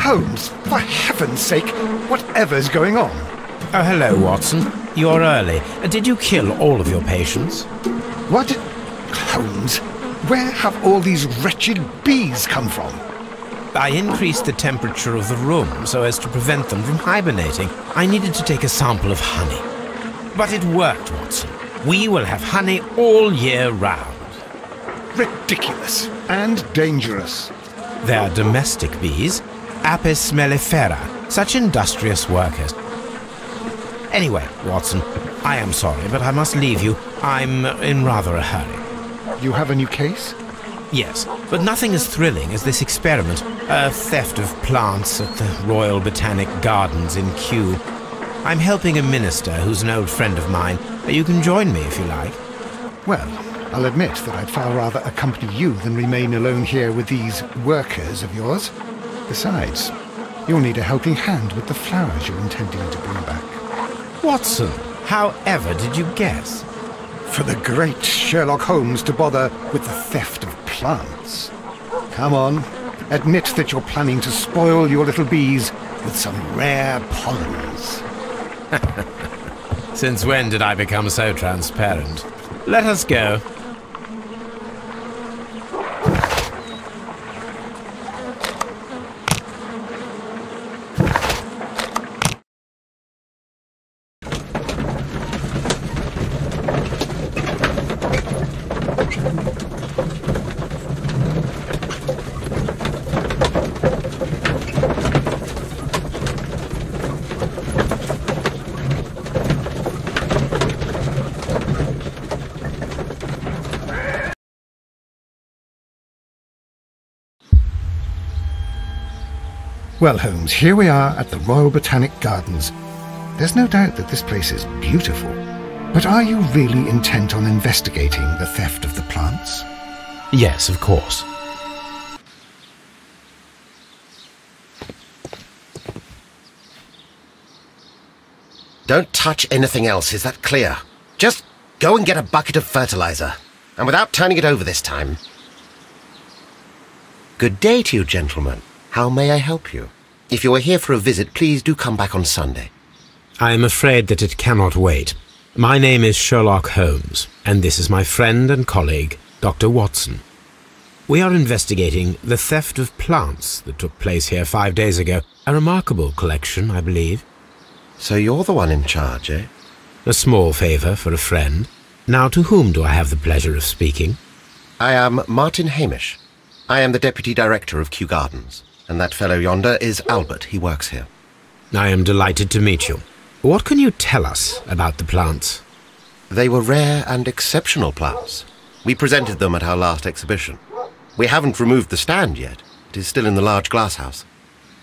Holmes, for heaven's sake, whatever's going on? Oh, hello, Watson. You're early. Did you kill all of your patients? What? Holmes, where have all these wretched bees come from? I increased the temperature of the room so as to prevent them from hibernating. I needed to take a sample of honey. But it worked, Watson. We will have honey all year round. Ridiculous and dangerous. They are domestic bees, Apis mellifera, such industrious workers. Anyway, Watson, I am sorry, but I must leave you. I'm in rather a hurry. You have a new case? Yes, but nothing as thrilling as this experiment. A theft of plants at the Royal Botanic Gardens in Kew. I'm helping a minister who's an old friend of mine. You can join me if you like. Well, I'll admit that I'd far rather accompany you than remain alone here with these workers of yours. Besides, you'll need a helping hand with the flowers you're intending to bring back. Watson, however did you guess? For the great Sherlock Holmes to bother with the theft of plants. Come on, admit that you're planning to spoil your little bees with some rare pollens. Since when did I become so transparent? Let us go. Well, Holmes, here we are at the Royal Botanic Gardens. There's no doubt that this place is beautiful. But are you really intent on investigating the theft of the plants? Yes, of course. Don't touch anything else, is that clear? Just go and get a bucket of fertilizer. And without turning it over this time. Good day to you, gentlemen. How may I help you? If you are here for a visit, please do come back on Sunday. I am afraid that it cannot wait. My name is Sherlock Holmes, and this is my friend and colleague, Dr. Watson. We are investigating the theft of plants that took place here 5 days ago. A remarkable collection, I believe. So you're the one in charge, eh? A small favour for a friend. Now, to whom do I have the pleasure of speaking? I am Martin Hamish. I am the Deputy Director of Kew Gardens. And that fellow yonder is Albert. He works here. I am delighted to meet you. What can you tell us about the plants? They were rare and exceptional plants. We presented them at our last exhibition. We haven't removed the stand yet. It is still in the large glass house.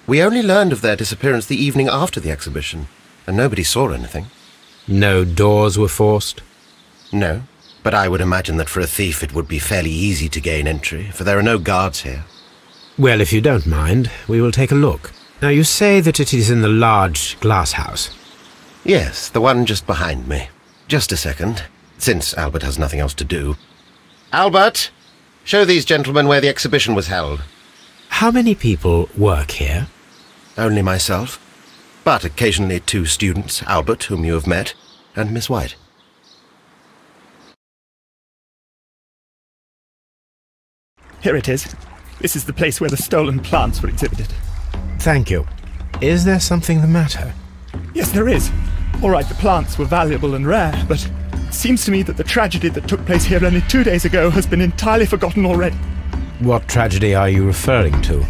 We only learned of their disappearance the evening after the exhibition, and nobody saw anything. No doors were forced? No, but I would imagine that for a thief it would be fairly easy to gain entry, for there are no guards here. Well, if you don't mind, we will take a look. Now, you say that it is in the large glass house. Yes, the one just behind me. Just a second, since Albert has nothing else to do. Albert, show these gentlemen where the exhibition was held. How many people work here? Only myself, but occasionally 2 students, Albert, whom you have met, and Miss White. Here it is. This is the place where the stolen plants were exhibited. Thank you. Is there something the matter? Yes, there is. All right, the plants were valuable and rare, but it seems to me that the tragedy that took place here only 2 days ago has been entirely forgotten already. What tragedy are you referring to?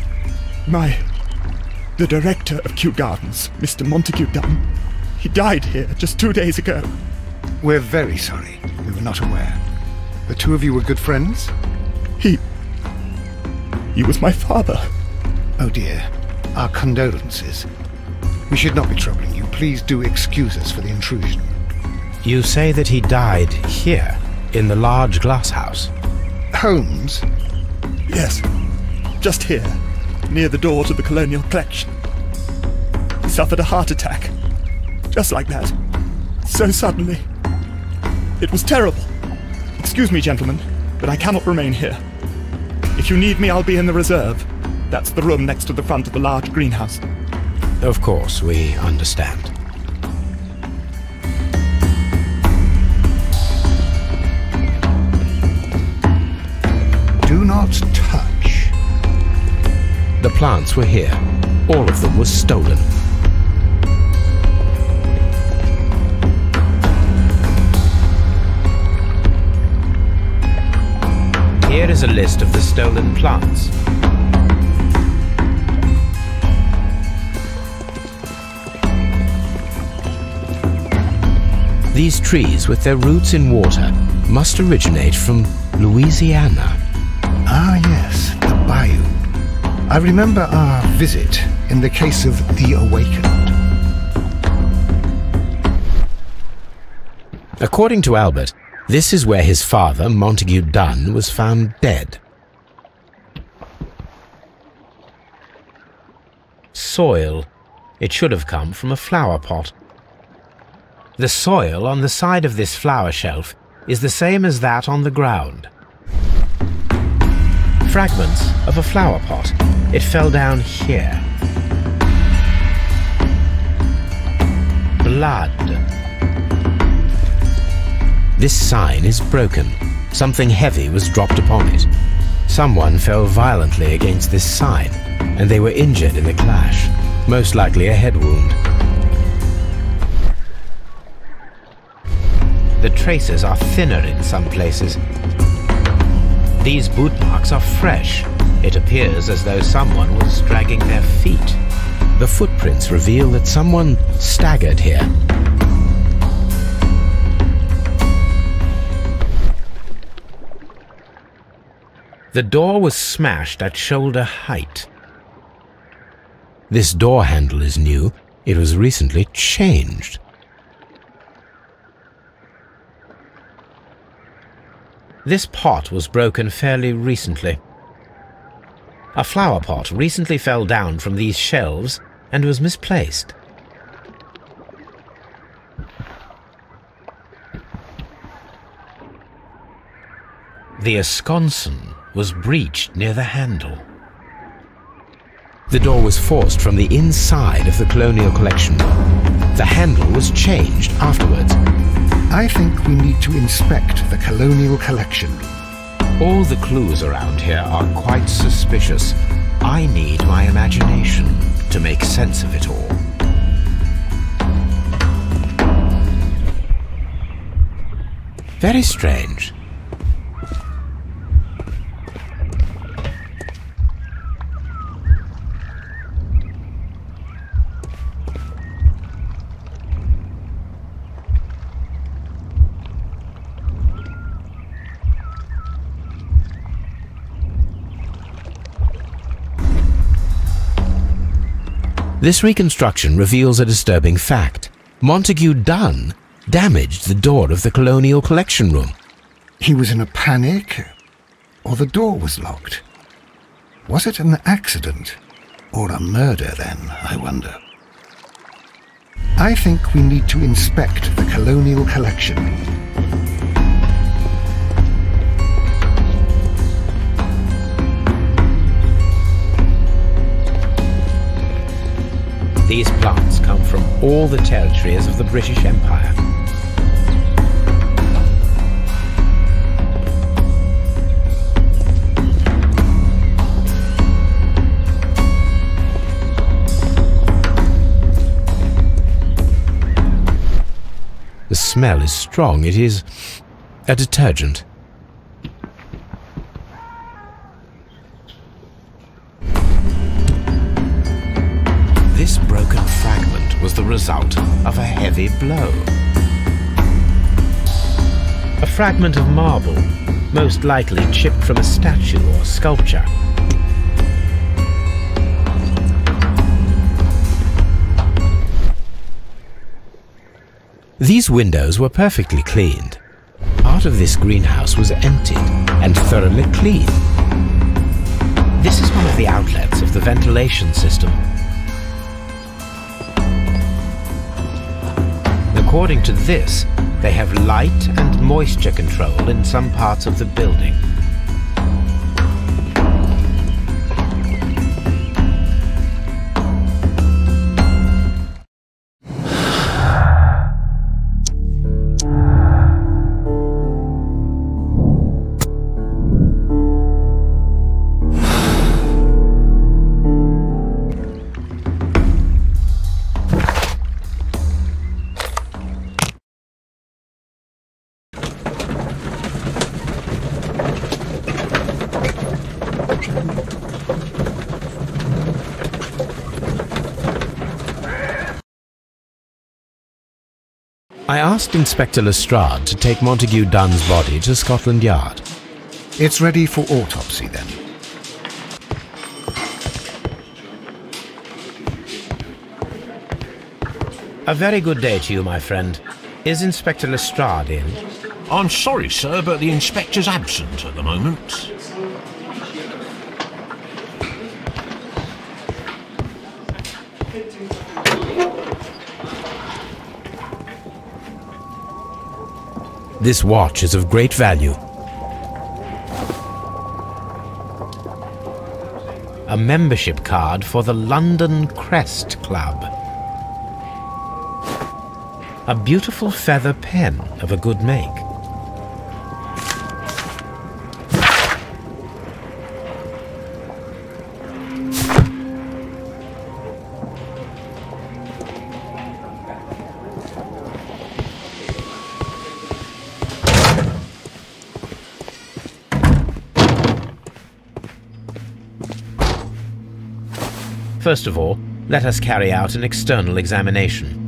The director of Kew Gardens, Mr. Montague Dunn, he died here just 2 days ago. We're very sorry. We were not aware. The two of you were good friends? He was my father. Oh dear. Our condolences. We should not be troubling you. Please do excuse us for the intrusion. You say that he died here, in the large glass house? Holmes? Yes, just here, near the door to the colonial collection. He suffered a heart attack. Just like that. So suddenly. It was terrible. Excuse me, gentlemen, but I cannot remain here. If you need me, I'll be in the reserve. That's the room next to the front of the large greenhouse. Of course, we understand. Do not touch. The plants were here. All of them were stolen. Here is a list of the stolen plants. These trees, with their roots in water, must originate from Louisiana. Ah, yes, the bayou. I remember our visit in the case of the Awakened. According to Albert, this is where his father, Montague Dunn, was found dead. Soil. It should have come from a flower pot. The soil on the side of this flower shelf is the same as that on the ground. Fragments of a flower pot. It fell down here. Blood. This sign is broken. Something heavy was dropped upon it. Someone fell violently against this sign, and they were injured in the clash, most likely a head wound. The traces are thinner in some places. These boot marks are fresh. It appears as though someone was dragging their feet. The footprints reveal that someone staggered here. The door was smashed at shoulder height. This door handle is new. It was recently changed. This pot was broken fairly recently. A flower pot recently fell down from these shelves and was misplaced. The esconsson was breached near the handle. The door was forced from the inside of the colonial collection. The handle was changed afterwards. I think we need to inspect the colonial collection. All the clues around here are quite suspicious. I need my imagination to make sense of it all. Very strange. This reconstruction reveals a disturbing fact. Montague Dunn damaged the door of the colonial collection room. He was in a panic, or the door was locked. Was it an accident, or a murder then, I wonder? I think we need to inspect the colonial collection. These plants come from all the territories of the British Empire. The smell is strong. It is a detergent. This broken fragment was the result of a heavy blow. A fragment of marble, most likely chipped from a statue or sculpture. These windows were perfectly cleaned. Part of this greenhouse was emptied and thoroughly clean. This is one of the outlets of the ventilation system. According to this, they have light and moisture control in some parts of the building. asked Inspector Lestrade to take Montague Dunn's body to Scotland Yard. It's ready for autopsy, then. A very good day to you, my friend. Is Inspector Lestrade in? I'm sorry, sir, but the inspector's absent at the moment. This watch is of great value. A membership card for the London Crest Club. A beautiful feather pen of a good make. First of all, let us carry out an external examination.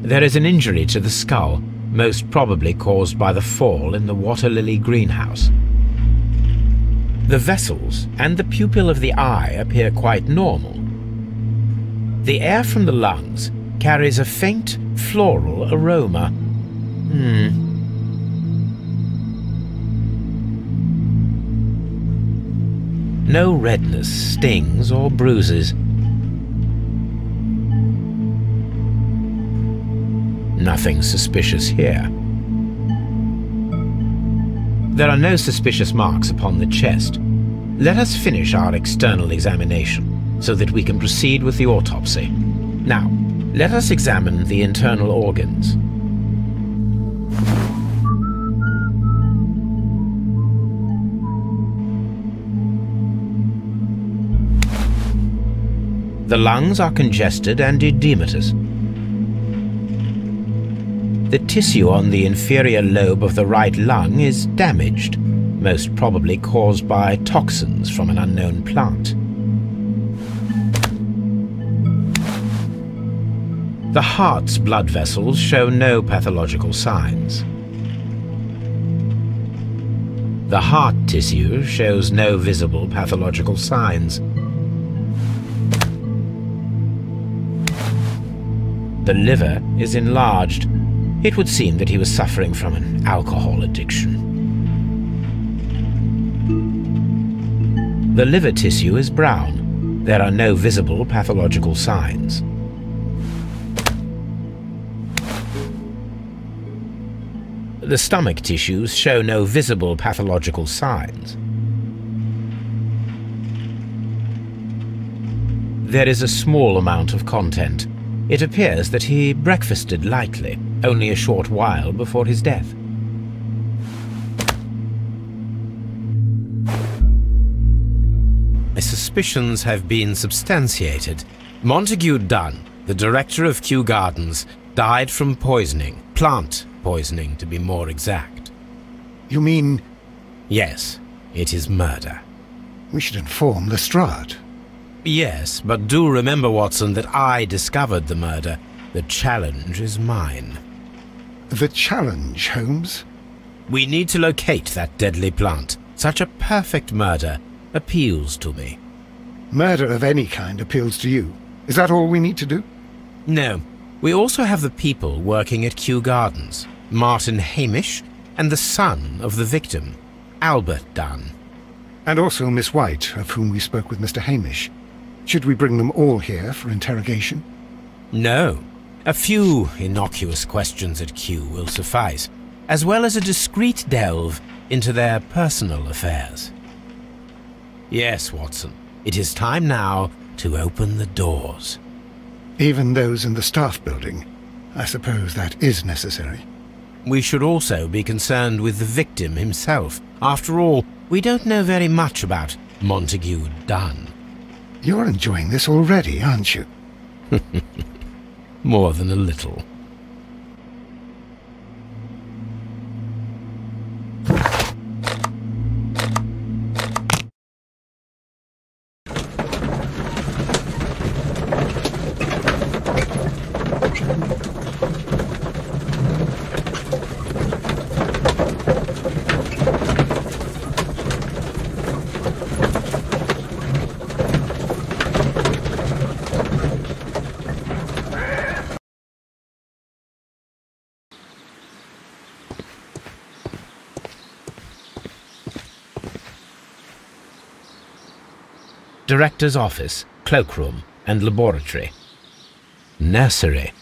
There is an injury to the skull, most probably caused by the fall in the water lily greenhouse. The vessels and the pupil of the eye appear quite normal. The air from the lungs carries a faint floral aroma. No redness, stings, or bruises. Nothing suspicious here. There are no suspicious marks upon the chest. Let us finish our external examination so that we can proceed with the autopsy. Now, let us examine the internal organs. The lungs are congested and edematous. The tissue on the inferior lobe of the right lung is damaged, most probably caused by toxins from an unknown plant. The heart's blood vessels show no pathological signs. The heart tissue shows no visible pathological signs. The liver is enlarged. It would seem that he was suffering from an alcohol addiction. The liver tissue is brown. There are no visible pathological signs. The stomach tissues show no visible pathological signs. There is a small amount of content. It appears that he breakfasted lightly, only a short while before his death. My suspicions have been substantiated. Montague Dunn, the director of Kew Gardens, died from poisoning, plant poisoning to be more exact. You mean... Yes, it is murder. We should inform Lestrade. Yes, but do remember, Watson, that I discovered the murder. The challenge is mine. The challenge, Holmes? We need to locate that deadly plant. Such a perfect murder appeals to me. Murder of any kind appeals to you. Is that all we need to do? No. We also have the people working at Kew Gardens. Martin Hamish and the son of the victim, Albert Dunn. And also Miss White, of whom we spoke with Mr. Hamish. Should we bring them all here for interrogation? No. A few innocuous questions at Kew will suffice, as well as a discreet delve into their personal affairs. Yes, Watson, it is time now to open the doors. Even those in the staff building? I suppose that is necessary. We should also be concerned with the victim himself. After all, we don't know very much about Montague Dunn. You're enjoying this already, aren't you? More than a little. Director's office, cloakroom, and laboratory. Nursery.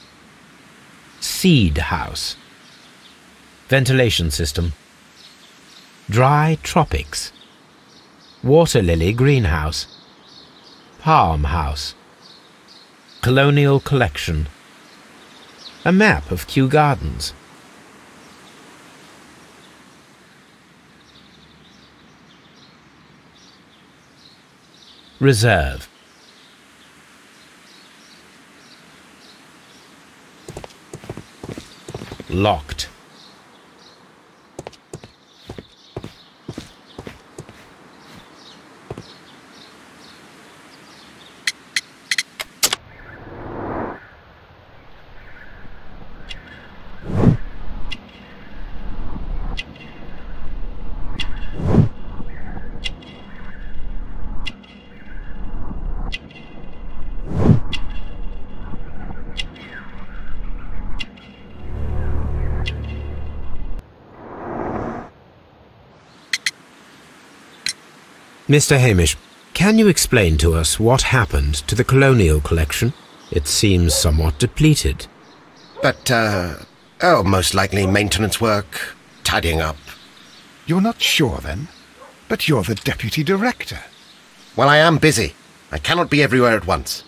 Seed house. Ventilation system. Dry tropics. Water lily greenhouse. Palm house. Colonial collection. A map of Kew Gardens. Reserve. Locked. Mr. Hamish, can you explain to us what happened to the colonial collection? It seems somewhat depleted. But, most likely maintenance work, tidying up. You're not sure, then? But you're the deputy director. Well, I am busy. I cannot be everywhere at once.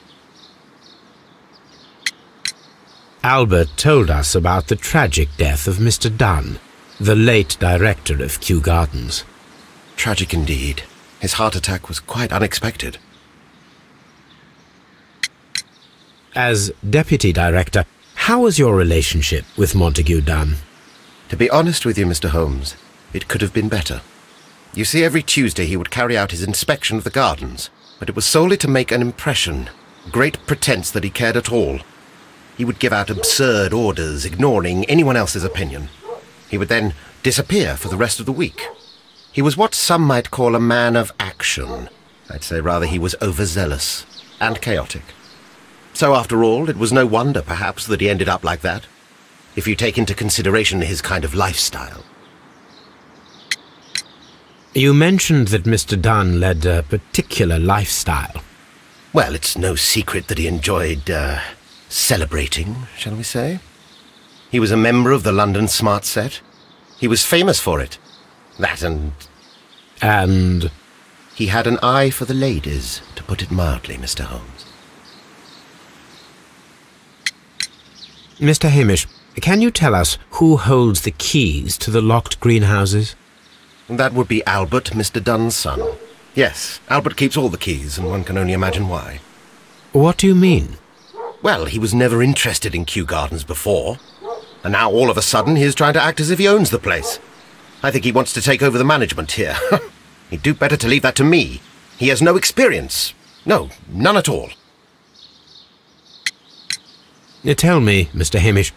Albert told us about the tragic death of Mr. Dunn, the late director of Kew Gardens. Tragic indeed. His heart attack was quite unexpected. As deputy director, how was your relationship with Montague Dunn? To be honest with you, Mr. Holmes, it could have been better. You see, every Tuesday he would carry out his inspection of the gardens, but it was solely to make an impression, great pretense that he cared at all. He would give out absurd orders, ignoring anyone else's opinion. He would then disappear for the rest of the week. He was what some might call a man of action. I'd say rather he was overzealous and chaotic. So after all, it was no wonder, perhaps, that he ended up like that, if you take into consideration his kind of lifestyle. You mentioned that Mr. Dunn led a particular lifestyle. Well, it's no secret that he enjoyed, celebrating, shall we say. He was a member of the London Smart Set. He was famous for it. That and... And? He had an eye for the ladies, to put it mildly, Mr. Holmes. Mr. Hamish, can you tell us who holds the keys to the locked greenhouses? That would be Albert, Mr. Dunn's son. Yes, Albert keeps all the keys, and one can only imagine why. What do you mean? Well, he was never interested in Kew Gardens before, and now all of a sudden he's trying to act as if he owns the place. I think he wants to take over the management here. He'd do better to leave that to me. He has no experience. No, none at all. Tell me, Mr. Hamish,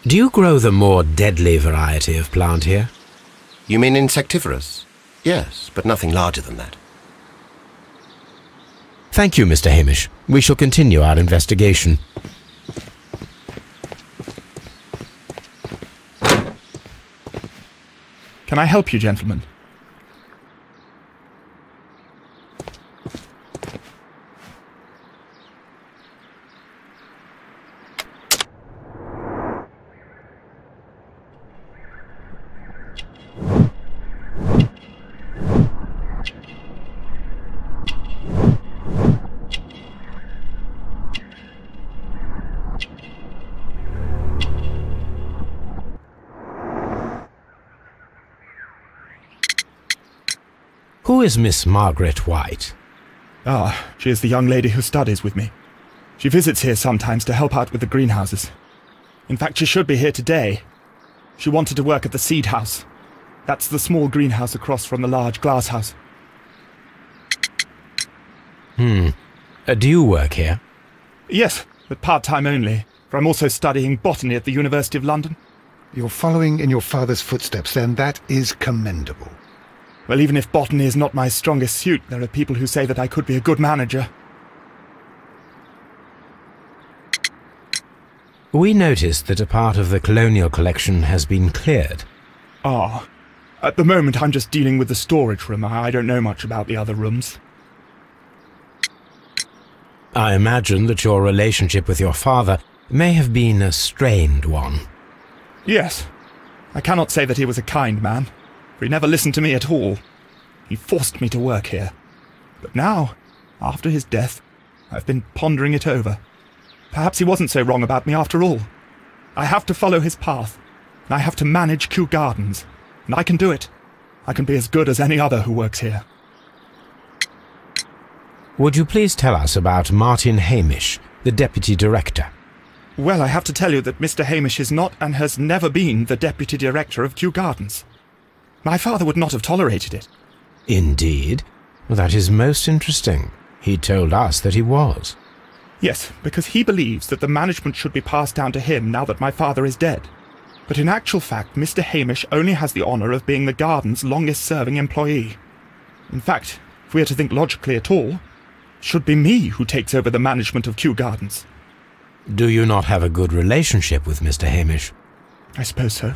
do you grow the more deadly variety of plant here? You mean insectivorous? Yes, but nothing larger than that. Thank you, Mr. Hamish. We shall continue our investigation. Can I help you, gentlemen? Who is Miss Margaret White? Ah, she is the young lady who studies with me. She visits here sometimes to help out with the greenhouses. In fact, she should be here today. She wanted to work at the seed house. That's the small greenhouse across from the large glass house. Do you work here? Yes, but part-time only, for I'm also studying botany at the University of London. You're following in your father's footsteps, then. That is commendable. Well, even if botany is not my strongest suit, there are people who say that I could be a good manager. We noticed that a part of the colonial collection has been cleared. Ah, at the moment I'm just dealing with the storage room. I don't know much about the other rooms. I imagine that your relationship with your father may have been a strained one. Yes. I cannot say that he was a kind man, for he never listened to me at all. He forced me to work here. But now, after his death, I've been pondering it over. Perhaps he wasn't so wrong about me after all. I have to follow his path, and I have to manage Kew Gardens, and I can do it. I can be as good as any other who works here. Would you please tell us about Martin Hamish, the Deputy Director? Well, I have to tell you that Mr. Hamish is not and has never been the Deputy Director of Kew Gardens. My father would not have tolerated it. Indeed? Well, that is most interesting. He told us that he was. Yes, because he believes that the management should be passed down to him now that my father is dead. But in actual fact, Mr. Hamish only has the honour of being the garden's longest-serving employee. In fact, if we are to think logically at all, it should be me who takes over the management of Kew Gardens. Do you not have a good relationship with Mr. Hamish? I suppose so.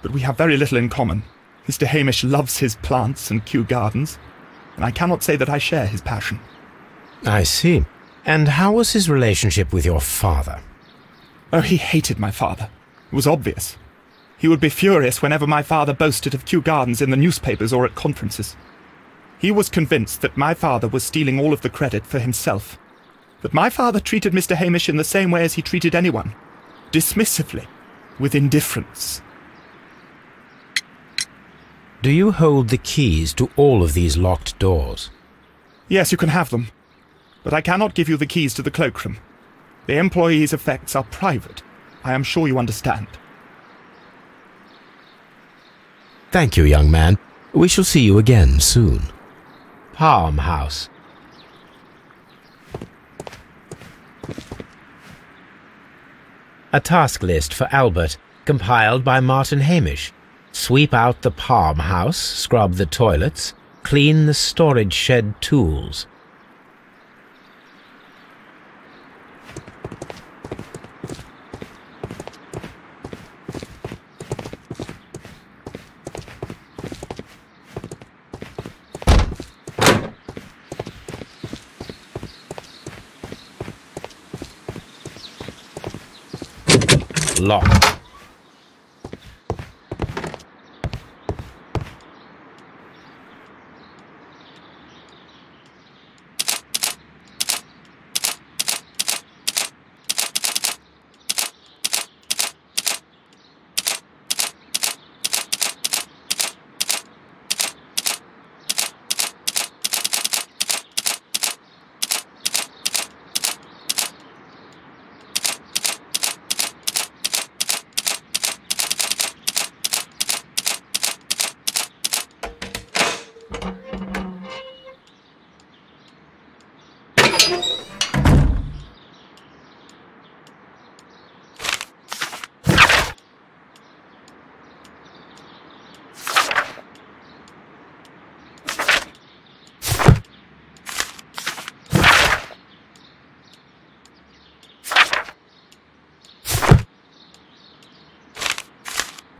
But we have very little in common. Mr. Hamish loves his plants and Kew Gardens, and I cannot say that I share his passion. I see. And how was his relationship with your father? Oh, he hated my father. It was obvious. He would be furious whenever my father boasted of Kew Gardens in the newspapers or at conferences. He was convinced that my father was stealing all of the credit for himself. That my father treated Mr. Hamish in the same way as he treated anyone. Dismissively. With indifference. Do you hold the keys to all of these locked doors? Yes, you can have them. But I cannot give you the keys to the cloakroom. The employees' effects are private. I am sure you understand. Thank you, young man. We shall see you again soon. Palm House. A task list for Albert, compiled by Martin Hamish. Sweep out the Palm House, scrub the toilets, clean the storage shed tools. Locked.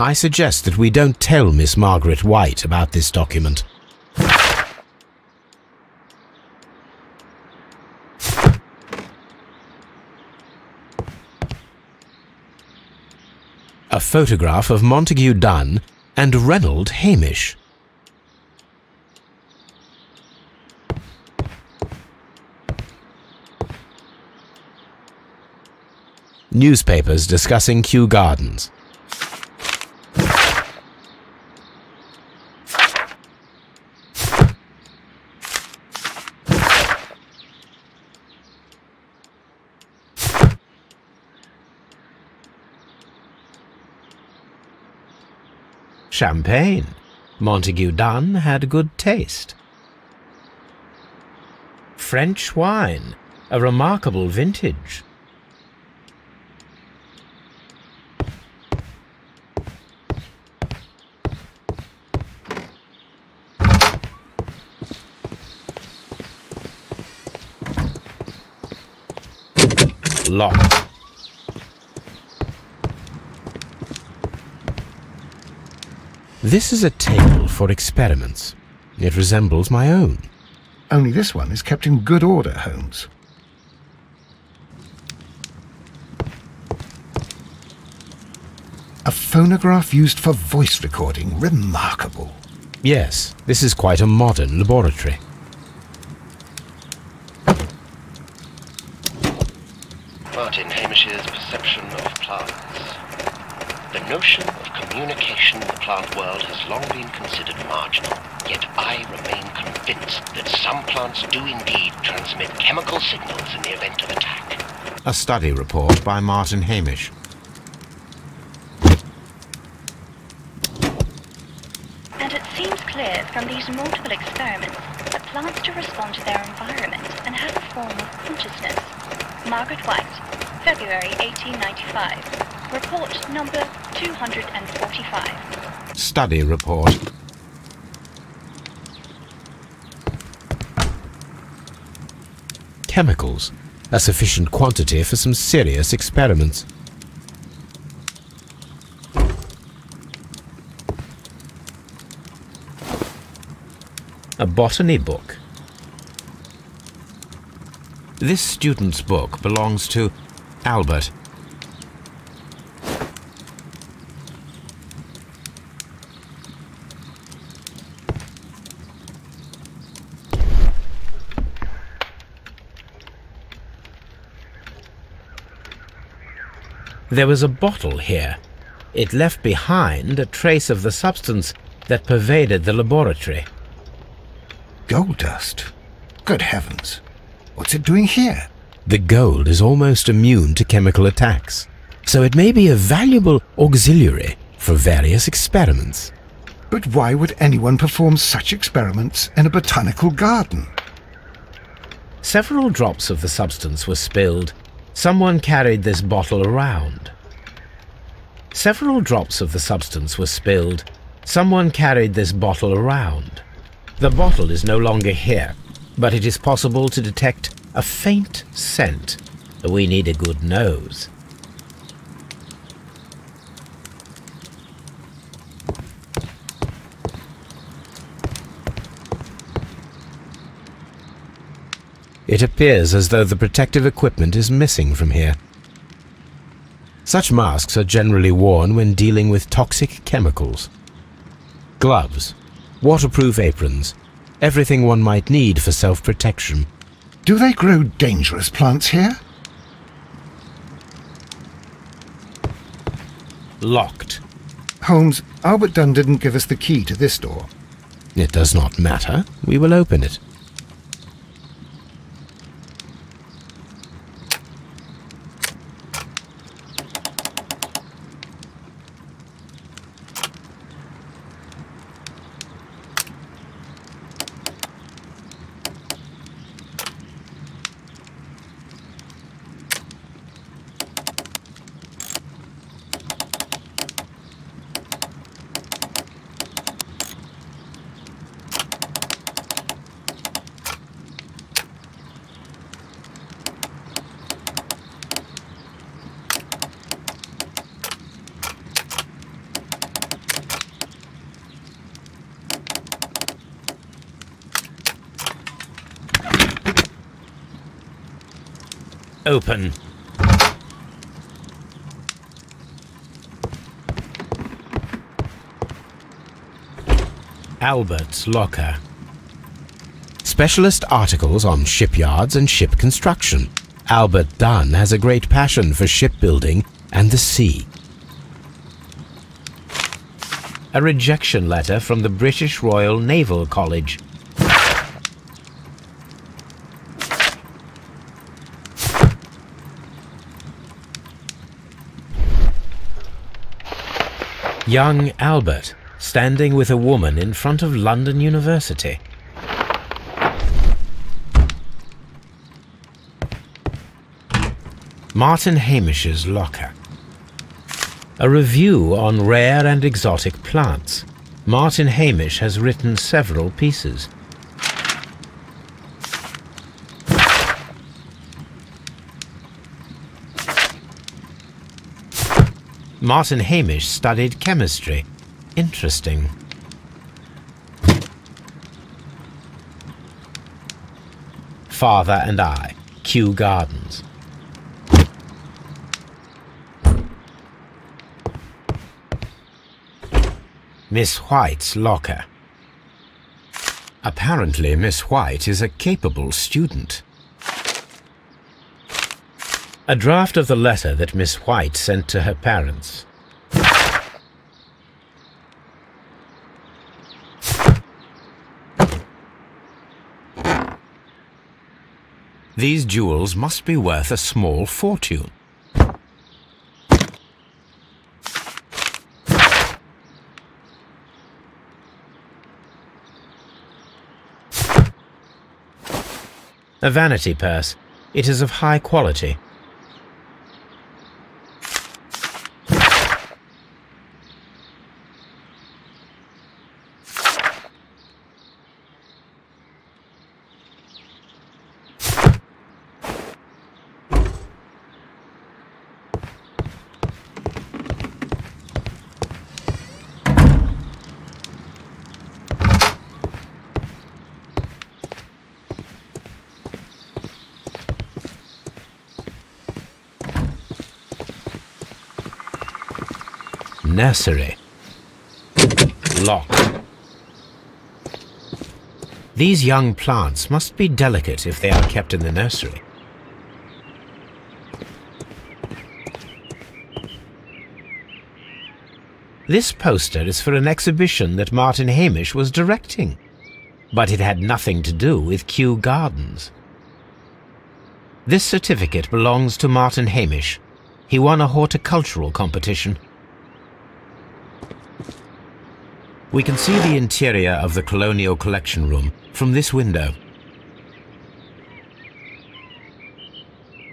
I suggest that we don't tell Miss Margaret White about this document. A photograph of Montague Dunn and Reynold Hamish. Newspapers discussing Kew Gardens. Champagne. Montague Dunn had good taste. French wine. A remarkable vintage. Locked. This is a table for experiments. It resembles my own. Only this one is kept in good order, Holmes. phonograph used for voice recording. Remarkable. Yes, this is quite a modern laboratory. Martin Hamish's perception of plants. The notion of communication in the plant world has long been considered marginal, yet I remain convinced that some plants do indeed transmit chemical signals in the event of attack. A study report by Martin Hamish. And it seems clear from these multiple experiments that plants do respond to their environment and have a form of consciousness. Margaret White, February 1895. Report number 245. Study report. Chemicals. A sufficient quantity for some serious experiments. A botany book. This student's book belongs to Albert. There was a bottle here. It left behind a trace of the substance that pervaded the laboratory. Gold dust? Good heavens. What's it doing here? The gold is almost immune to chemical attacks, so it may be a valuable auxiliary for various experiments. But why would anyone perform such experiments in a botanical garden? Several drops of the substance were spilled. Someone carried this bottle around. Several drops of the substance were spilled. Someone carried this bottle around. The bottle is no longer here, but it is possible to detect a faint scent. We need a good nose. It appears as though the protective equipment is missing from here. Such masks are generally worn when dealing with toxic chemicals. Gloves, waterproof aprons, everything one might need for self-protection. Do they grow dangerous plants here? Locked. Holmes, Albert Dunn didn't give us the key to this door. It does not matter. We will open it. Open. Albert's locker. Specialist articles on shipyards and ship construction. Albert Dunn has a great passion for shipbuilding and the sea. A rejection letter from the British Royal Naval College. Young Albert, standing with a woman in front of London University. Martin Hamish's locker. A review on rare and exotic plants. Martin Hamish has written several pieces. Martin Hamish studied chemistry. Interesting. Father and I, Kew Gardens. Miss White's locker. Apparently, Miss White is a capable student. A draft of the letter that Miss White sent to her parents. These jewels must be worth a small fortune. A vanity purse. It is of high quality. Nursery. Locked. These young plants must be delicate if they are kept in the nursery. This poster is for an exhibition that Martin Hamish was directing, but it had nothing to do with Kew Gardens. This certificate belongs to Martin Hamish. He won a horticultural competition. We can see the interior of the Colonial Collection Room from this window.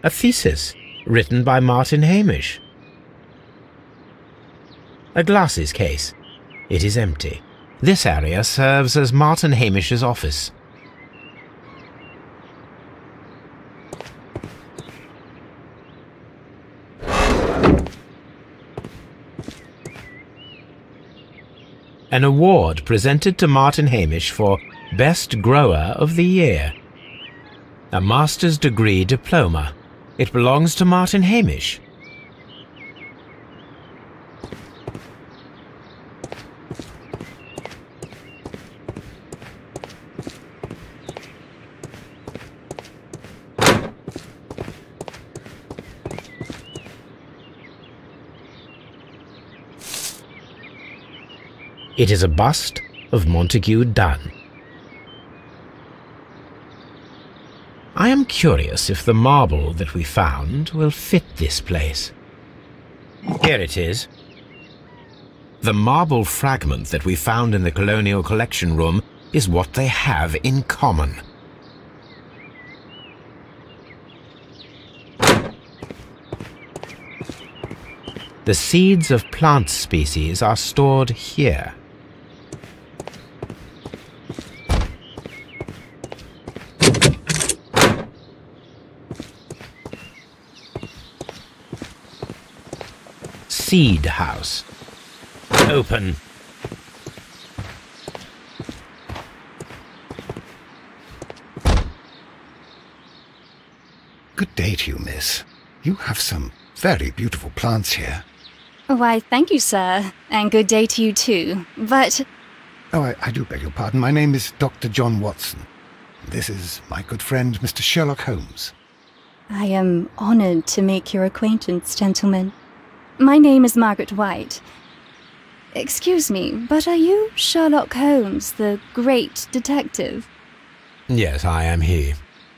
A thesis written by Martin Hamish. A glasses case. It is empty. This area serves as Martin Hamish's office. An award presented to Martin Hamish for Best Grower of the Year. A master's degree diploma. It belongs to Martin Hamish. It is a bust of Montague Dunn. I am curious if the marble that we found will fit this place. Here it is. The marble fragment that we found in the Colonial Collection Room is what they have in common. The seeds of plant species are stored here. Seed house. Open. Good day to you, miss. You have some very beautiful plants here. Why, thank you, sir. And good day to you too. But... Oh, I do beg your pardon. My name is Dr. John Watson. This is my good friend, Mr. Sherlock Holmes. I am honoured to make your acquaintance, gentlemen. My name is Margaret White. Excuse me, but are you Sherlock Holmes, the great detective? Yes, I am he.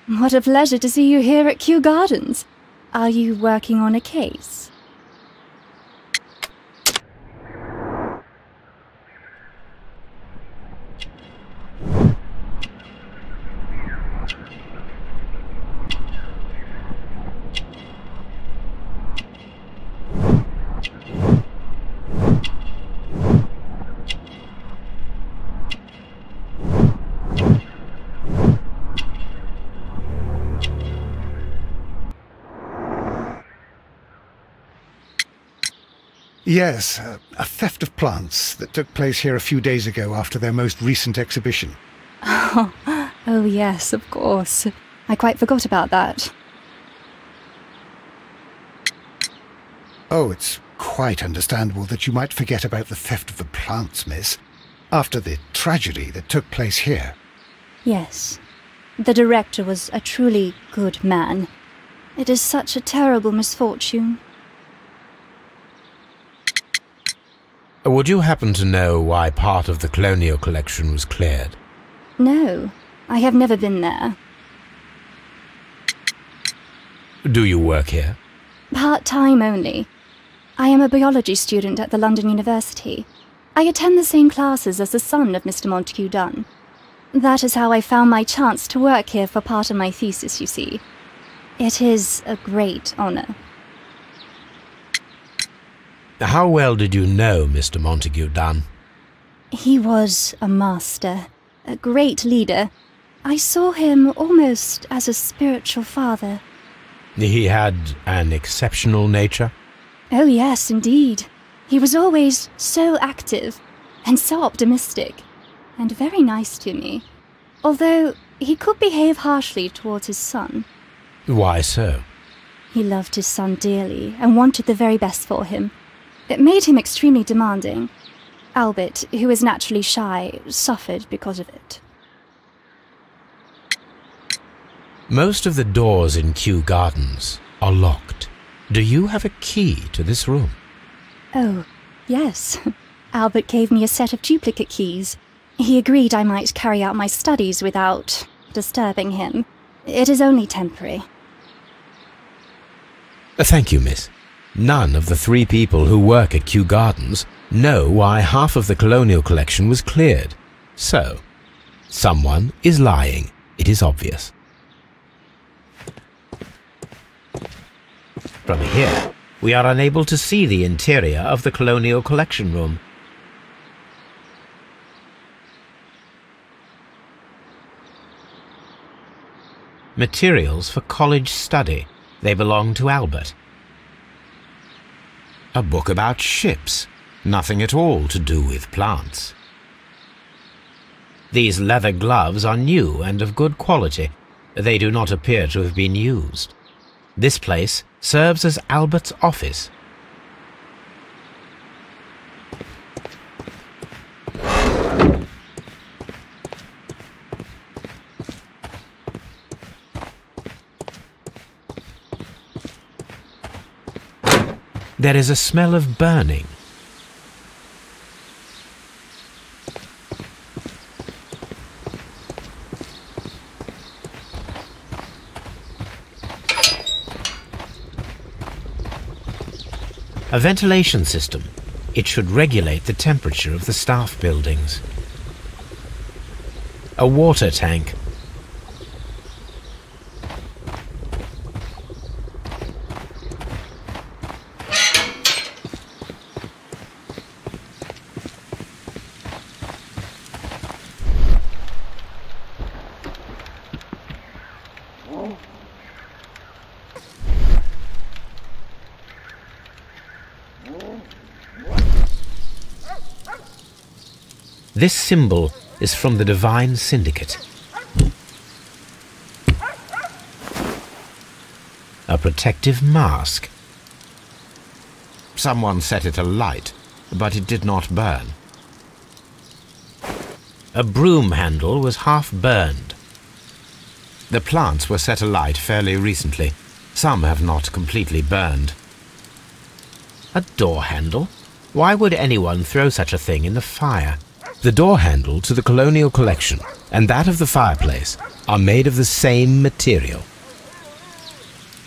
What a pleasure to see you here at Kew Gardens. Are you working on a case? Yes, a theft of plants that took place here a few days ago after their most recent exhibition. Oh yes, of course. I quite forgot about that. Oh, it's quite understandable that you might forget about the theft of the plants, miss, after the tragedy that took place here. Yes. The director was a truly good man. It is such a terrible misfortune. Would you happen to know why part of the colonial collection was cleared? No, I have never been there. Do you work here? Part-time only. I am a biology student at the London University. I attend the same classes as the son of Mr. Montague Dunn. That is how I found my chance to work here for part of my thesis, you see. It is a great honour. How well did you know Mr. Montague Dunn? He was a master, a great leader. I saw him almost as a spiritual father. He had an exceptional nature? Oh yes, indeed. He was always so active and so optimistic, and very nice to me, although he could behave harshly towards his son. Why so? He loved his son dearly and wanted the very best for him. It made him extremely demanding. Albert, who is naturally shy, suffered because of it. Most of the doors in Kew Gardens are locked. Do you have a key to this room? Oh, yes. Albert gave me a set of duplicate keys. He agreed I might carry out my studies without disturbing him. It is only temporary. Thank you, miss. None of the 3 people who work at Kew Gardens know why half of the colonial collection was cleared. So, someone is lying. It is obvious. From here, we are unable to see the interior of the colonial collection room. Materials for college study. They belong to Albert. A book about ships. Nothing at all to do with plants. These leather gloves are new and of good quality. They do not appear to have been used. This place serves as Albert's office. There is a smell of burning. A ventilation system. It should regulate the temperature of the staff buildings. A water tank. This symbol is from the Divine Syndicate. A protective mask. Someone set it alight, but it did not burn. A broom handle was half burned. The plants were set alight fairly recently. Some have not completely burned. A door handle? Why would anyone throw such a thing in the fire? The door handle to the colonial collection and that of the fireplace are made of the same material.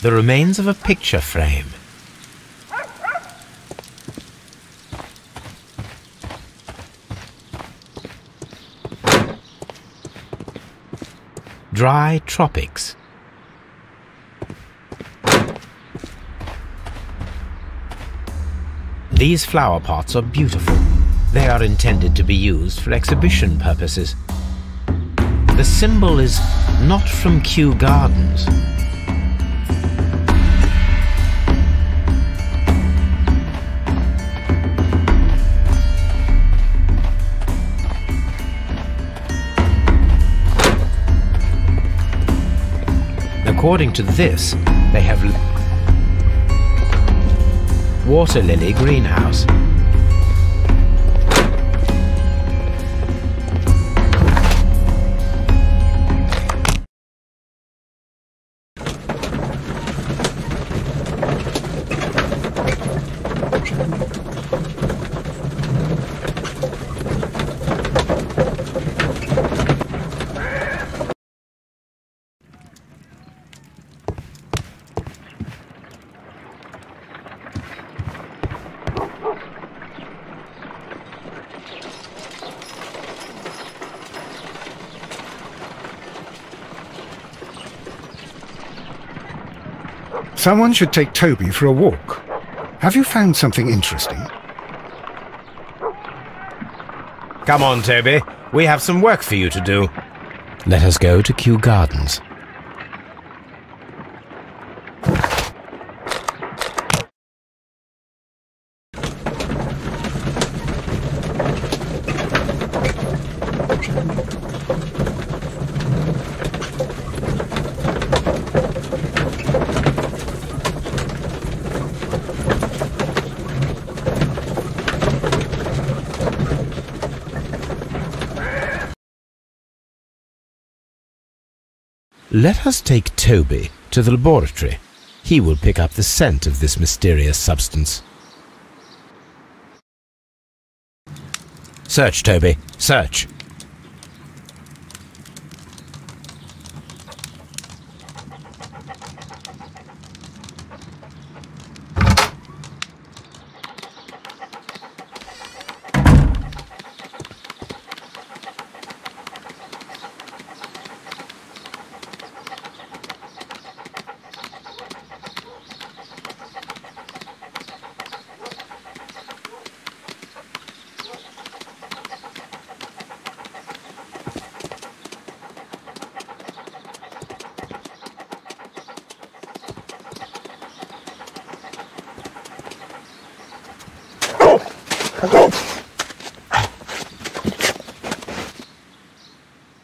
The remains of a picture frame. Dry tropics. These flower pots are beautiful. They are intended to be used for exhibition purposes. The symbol is not from Kew Gardens. According to this, they have water lily greenhouse. Someone should take Toby for a walk. Have you found something interesting? Come on, Toby. We have some work for you to do. Let us go to Kew Gardens. Let us take Toby to the laboratory. He will pick up the scent of this mysterious substance. Search, Toby. Search.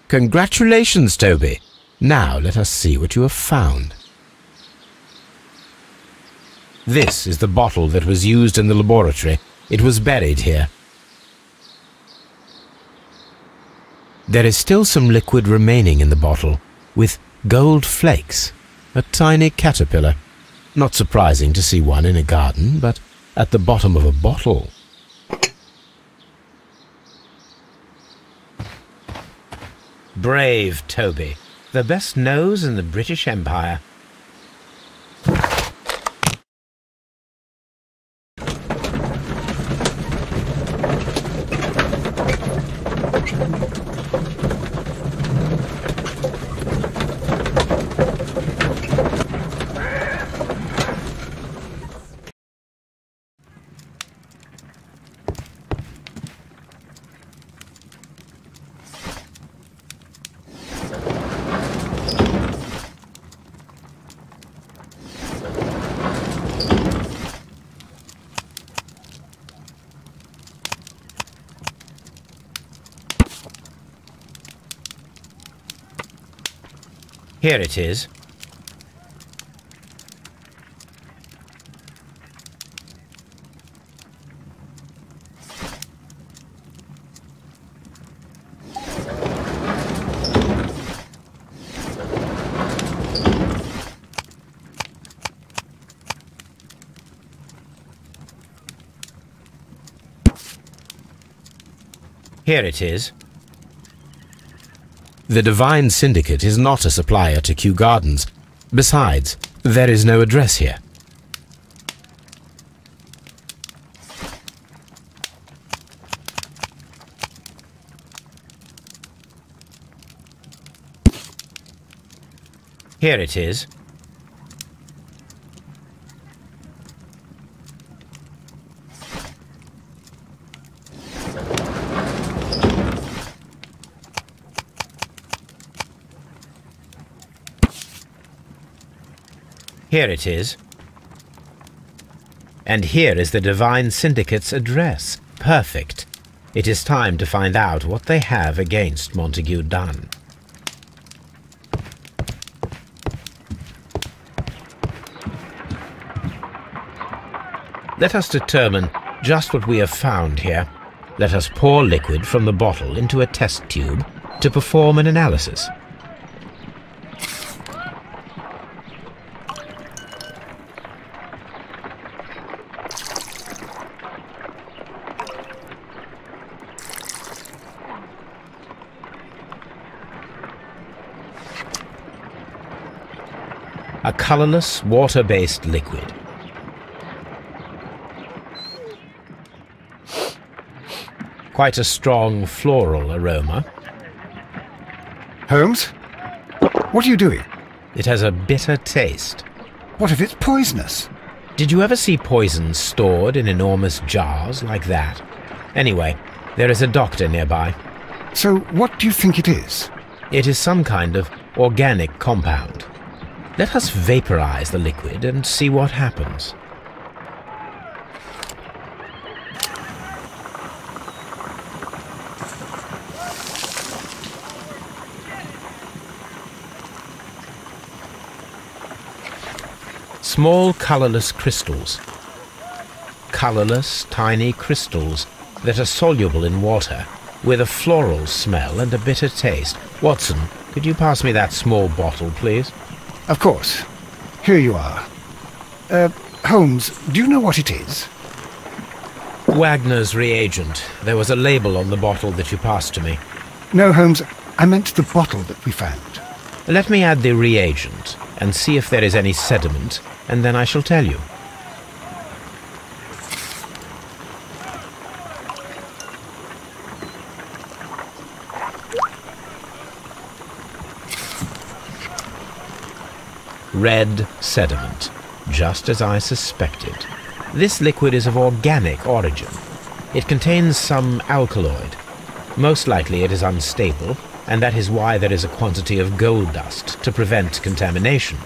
Congratulations, Toby. Now let us see what you have found. This is the bottle that was used in the laboratory. It was buried here. There is still some liquid remaining in the bottle, with gold flakes, a tiny caterpillar. Not surprising to see one in a garden, but at the bottom of a bottle. Brave Toby, the best nose in the British Empire. Here it is. Here it is. The Divine Syndicate is not a supplier to Kew Gardens. Besides, there is no address here. Here it is. Here it is. And here is the Divine Syndicate's address. Perfect. It is time to find out what they have against Montague Dunn. Let us determine just what we have found here. Let us pour liquid from the bottle into a test tube to perform an analysis. A colourless, water-based liquid. Quite a strong floral aroma. Holmes? What are you doing? It has a bitter taste. What if it's poisonous? Did you ever see poison stored in enormous jars like that? Anyway, there is a doctor nearby. So what do you think it is? It is some kind of organic compound. Let us vaporize the liquid and see what happens. Small colourless crystals. Colourless, tiny crystals that are soluble in water, with a floral smell and a bitter taste. Watson, could you pass me that small bottle, please? Of course. Here you are. Holmes, do you know what it is? Wagner's reagent. There was a label on the bottle that you passed to me. No, Holmes, I meant the bottle that we found. Let me add the reagent and see if there is any sediment, and then I shall tell you. Red sediment, just as I suspected. This liquid is of organic origin. It contains some alkaloid. Most likely it is unstable, and that is why there is a quantity of gold dust to prevent contamination.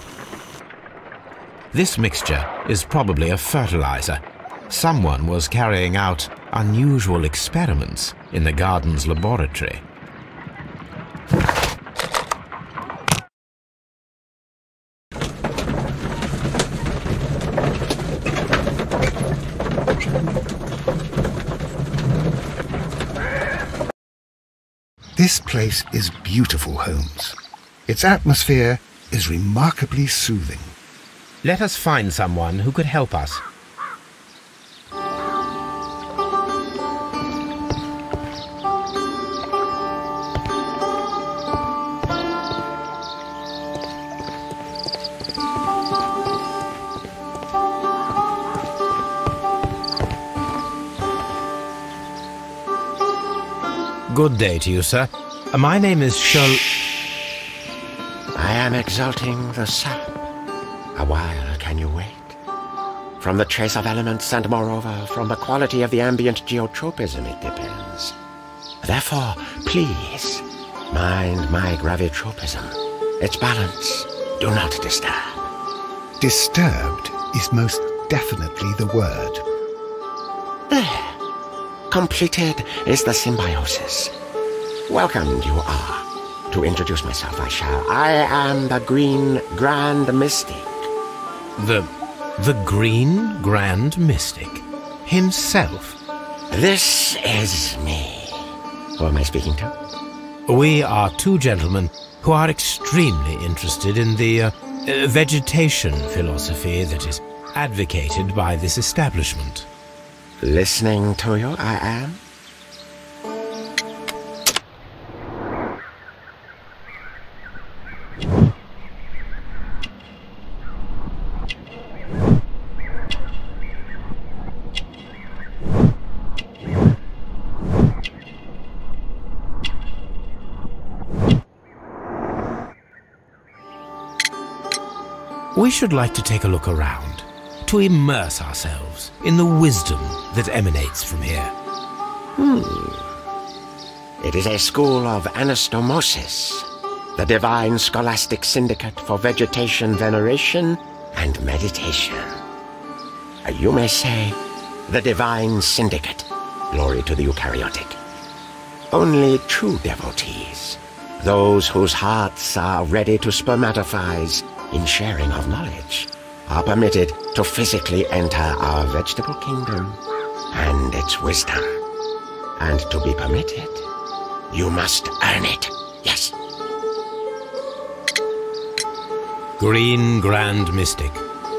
This mixture is probably a fertilizer. Someone was carrying out unusual experiments in the garden's laboratory. This place is beautiful, Holmes. Its atmosphere is remarkably soothing. Let us find someone who could help us. Good day to you, sir. My name is I am exalting the sap. A while can you wait? From the trace of elements and moreover from the quality of the ambient geotropism it depends. Therefore, please, mind my gravitropism. Its balance, do not disturb. Disturbed is most definitely the word. There. Completed is the symbiosis. Welcomed you are. To introduce myself I shall. I am the Green Grand Mystic. The Green Grand Mystic himself. This is me. Who am I speaking to? We are two gentlemen who are extremely interested in the vegetation philosophy that is advocated by this establishment. Listening to you, I am. We should like to take a look around, to immerse ourselves in the wisdom that emanates from here. It is a school of anastomosis, the divine scholastic syndicate for vegetation veneration and meditation. You may say, the divine syndicate, glory to the eukaryotic. Only true devotees, those whose hearts are ready to spermatophize in sharing of knowledge, are permitted to physically enter our vegetable kingdom and its wisdom. And to be permitted, you must earn it. Yes. Green Grand Mystic,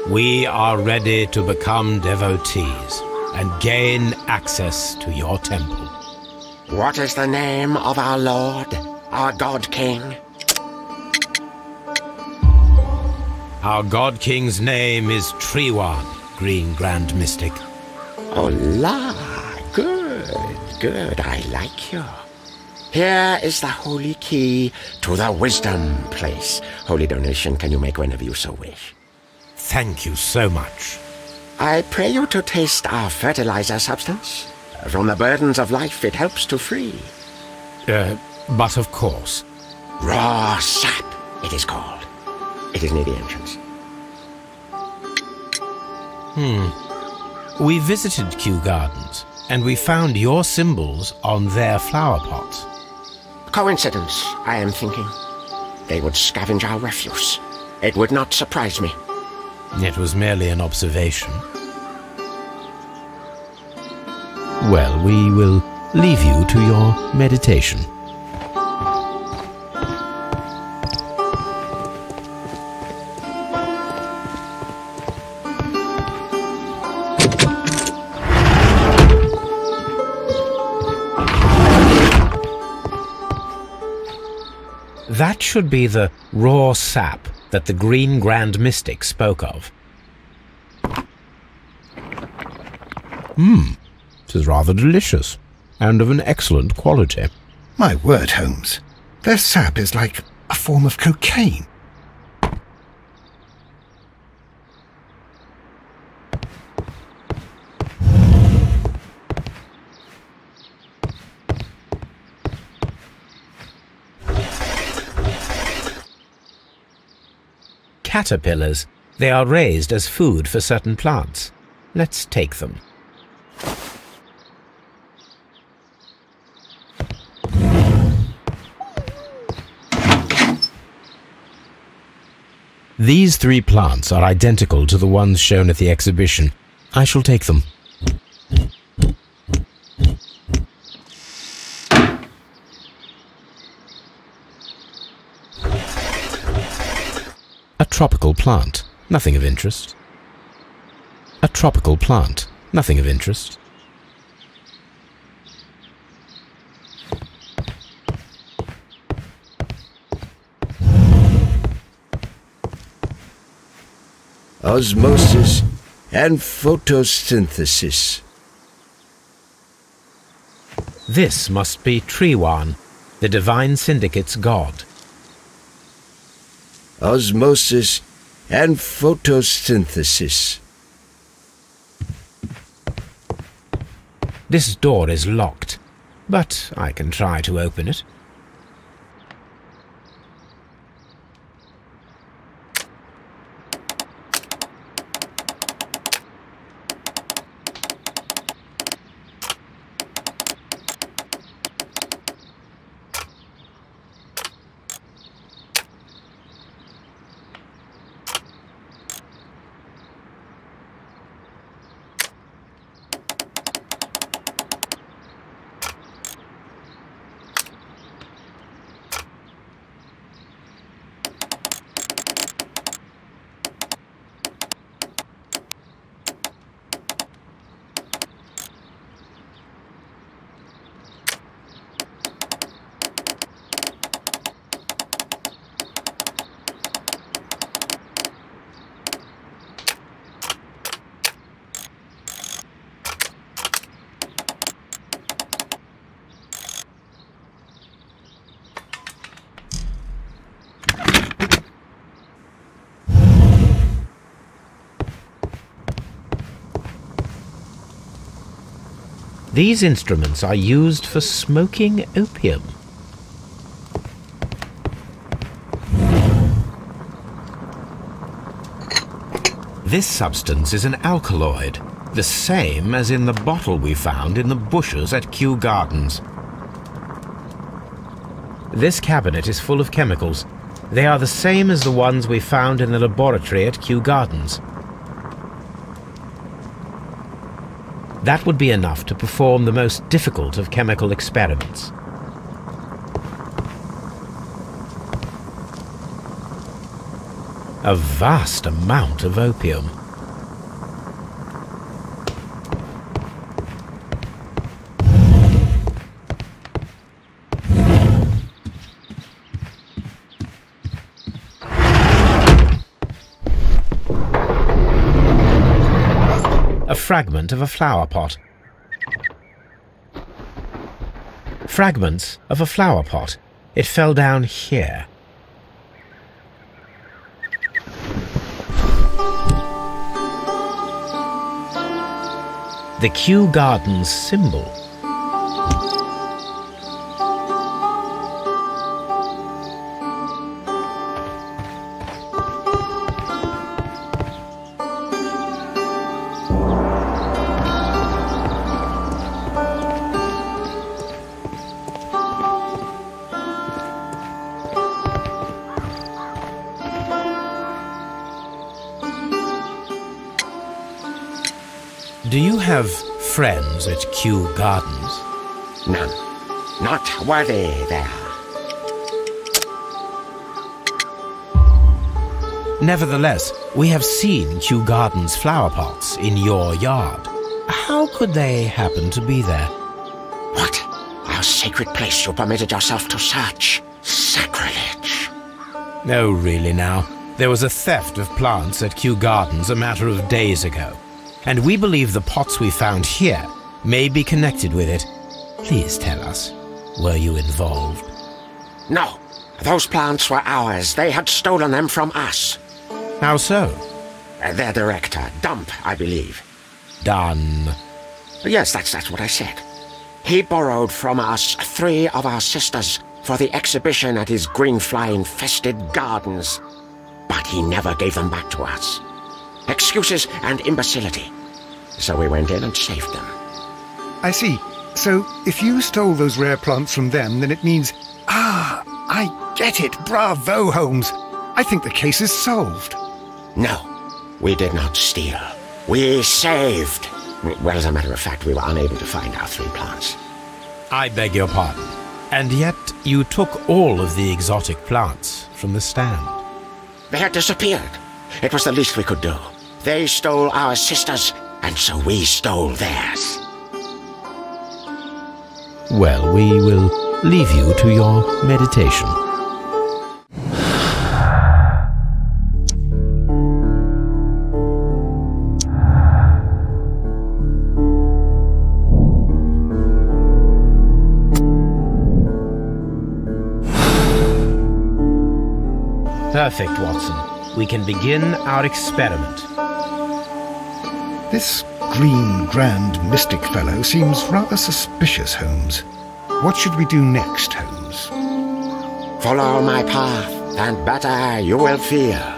we are ready to become devotees and gain access to your temple. What is the name of our Lord, our God King? Our God King's name is Trewan, Green Grand Mystic. Oh la, good, I like you. Here is the holy key to the wisdom place. Holy donation can you make whenever you so wish. Thank you so much. I pray you to taste our fertilizer substance. From the burdens of life it helps to free. But of course. Raw sap, it is called. It is near the entrance. We visited Kew Gardens, and we found your symbols on their flower pots. Coincidence, I am thinking. They would scavenge our refuse. It would not surprise me. It was merely an observation. Well, we will leave you to your meditation. That should be the raw sap that the Green Grand Mystic spoke of. It is rather delicious, and of an excellent quality. My word, Holmes. Their sap is like a form of cocaine. Caterpillars. They are raised as food for certain plants. Let's take them. These 3 plants are identical to the ones shown at the exhibition. I shall take them. A tropical plant, nothing of interest. A tropical plant, nothing of interest. Osmosis and photosynthesis. This must be Trewan, the Divine Syndicate's god. Osmosis and photosynthesis. This door is locked, but I can try to open it. These instruments are used for smoking opium. This substance is an alkaloid, the same as in the bottle we found in the bushes at Kew Gardens. This cabinet is full of chemicals. They are the same as the ones we found in the laboratory at Kew Gardens. That would be enough to perform the most difficult of chemical experiments. A vast amount of opium. A fragment of a flower pot. Fragments of a flower pot. It fell down here. The Kew Gardens symbol. Do you have friends at Kew Gardens? None. Not worthy there. Nevertheless, we have seen Kew Gardens flower pots in your yard. How could they happen to be there? What? Our sacred place you permitted yourself to search? Sacrilege. No, really now. There was a theft of plants at Kew Gardens a matter of days ago. And we believe the pots we found here may be connected with it. Please tell us, were you involved? No. Those plants were ours. They had stolen them from us. How so? Their director, Dump, I believe. Done. Yes, that's what I said. He borrowed from us 3 of our sisters for the exhibition at his green fly-infested gardens. But he never gave them back to us. Excuses and imbecility. So we went in and saved them. I see. So, if you stole those rare plants from them, then it means... Ah, I get it. Bravo, Holmes. I think the case is solved. No, we did not steal. We saved. Well, as a matter of fact, we were unable to find our 3 plants. I beg your pardon. And yet you took all of the exotic plants from the stand. They had disappeared. It was the least we could do. They stole our sisters, and so we stole theirs. Well, we will leave you to your meditation. Perfect, Watson. We can begin our experiment. This green grand mystic fellow seems rather suspicious, Holmes. What should we do next, Holmes? Follow my path, and better you will feel.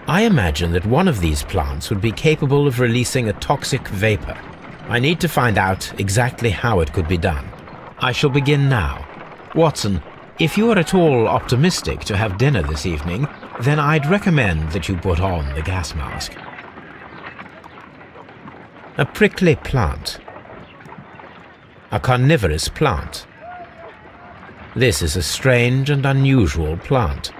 I imagine that one of these plants would be capable of releasing a toxic vapor. I need to find out exactly how it could be done. I shall begin now. Watson, if you are at all optimistic to have dinner this evening, then I'd recommend that you put on the gas mask. A prickly plant. A carnivorous plant. This is a strange and unusual plant.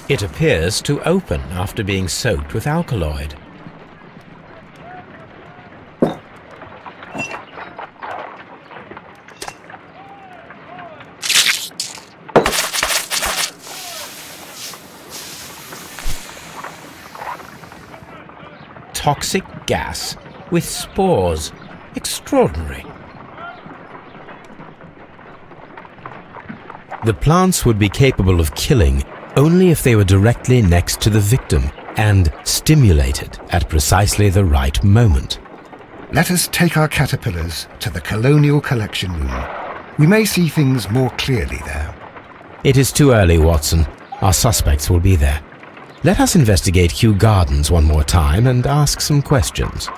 It appears to open after being soaked with alkaloid. Toxic gas with spores. Extraordinary. The plants would be capable of killing only if they were directly next to the victim and stimulated at precisely the right moment. Let us take our caterpillars to the Colonial Collection Room. We may see things more clearly there. It is too early, Watson. Our suspects will be there. Let us investigate Kew Gardens one more time and ask some questions.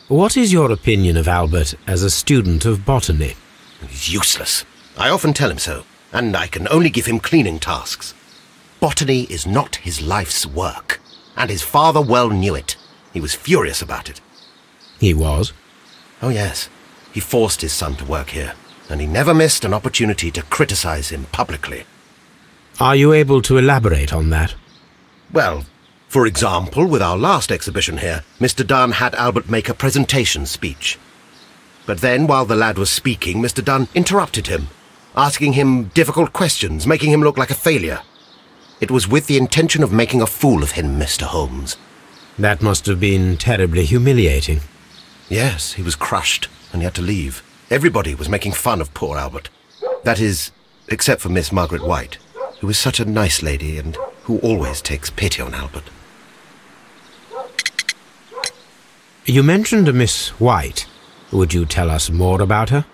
What is your opinion of Albert as a student of botany? He's useless. I often tell him so, and I can only give him cleaning tasks. Botany is not his life's work, and his father well knew it. He was furious about it. He was? Oh yes. He forced his son to work here, and he never missed an opportunity to criticize him publicly. Are you able to elaborate on that? Well, for example, with our last exhibition here, Mr. Dunn had Albert make a presentation speech. But then, while the lad was speaking, Mr. Dunn interrupted him, asking him difficult questions, making him look like a failure. It was with the intention of making a fool of him, Mr. Holmes. That must have been terribly humiliating. Yes, he was crushed, and he had to leave. Everybody was making fun of poor Albert. That is, except for Miss Margaret White, who is such a nice lady and who always takes pity on Albert. You mentioned a Miss White. Would you tell us more about her?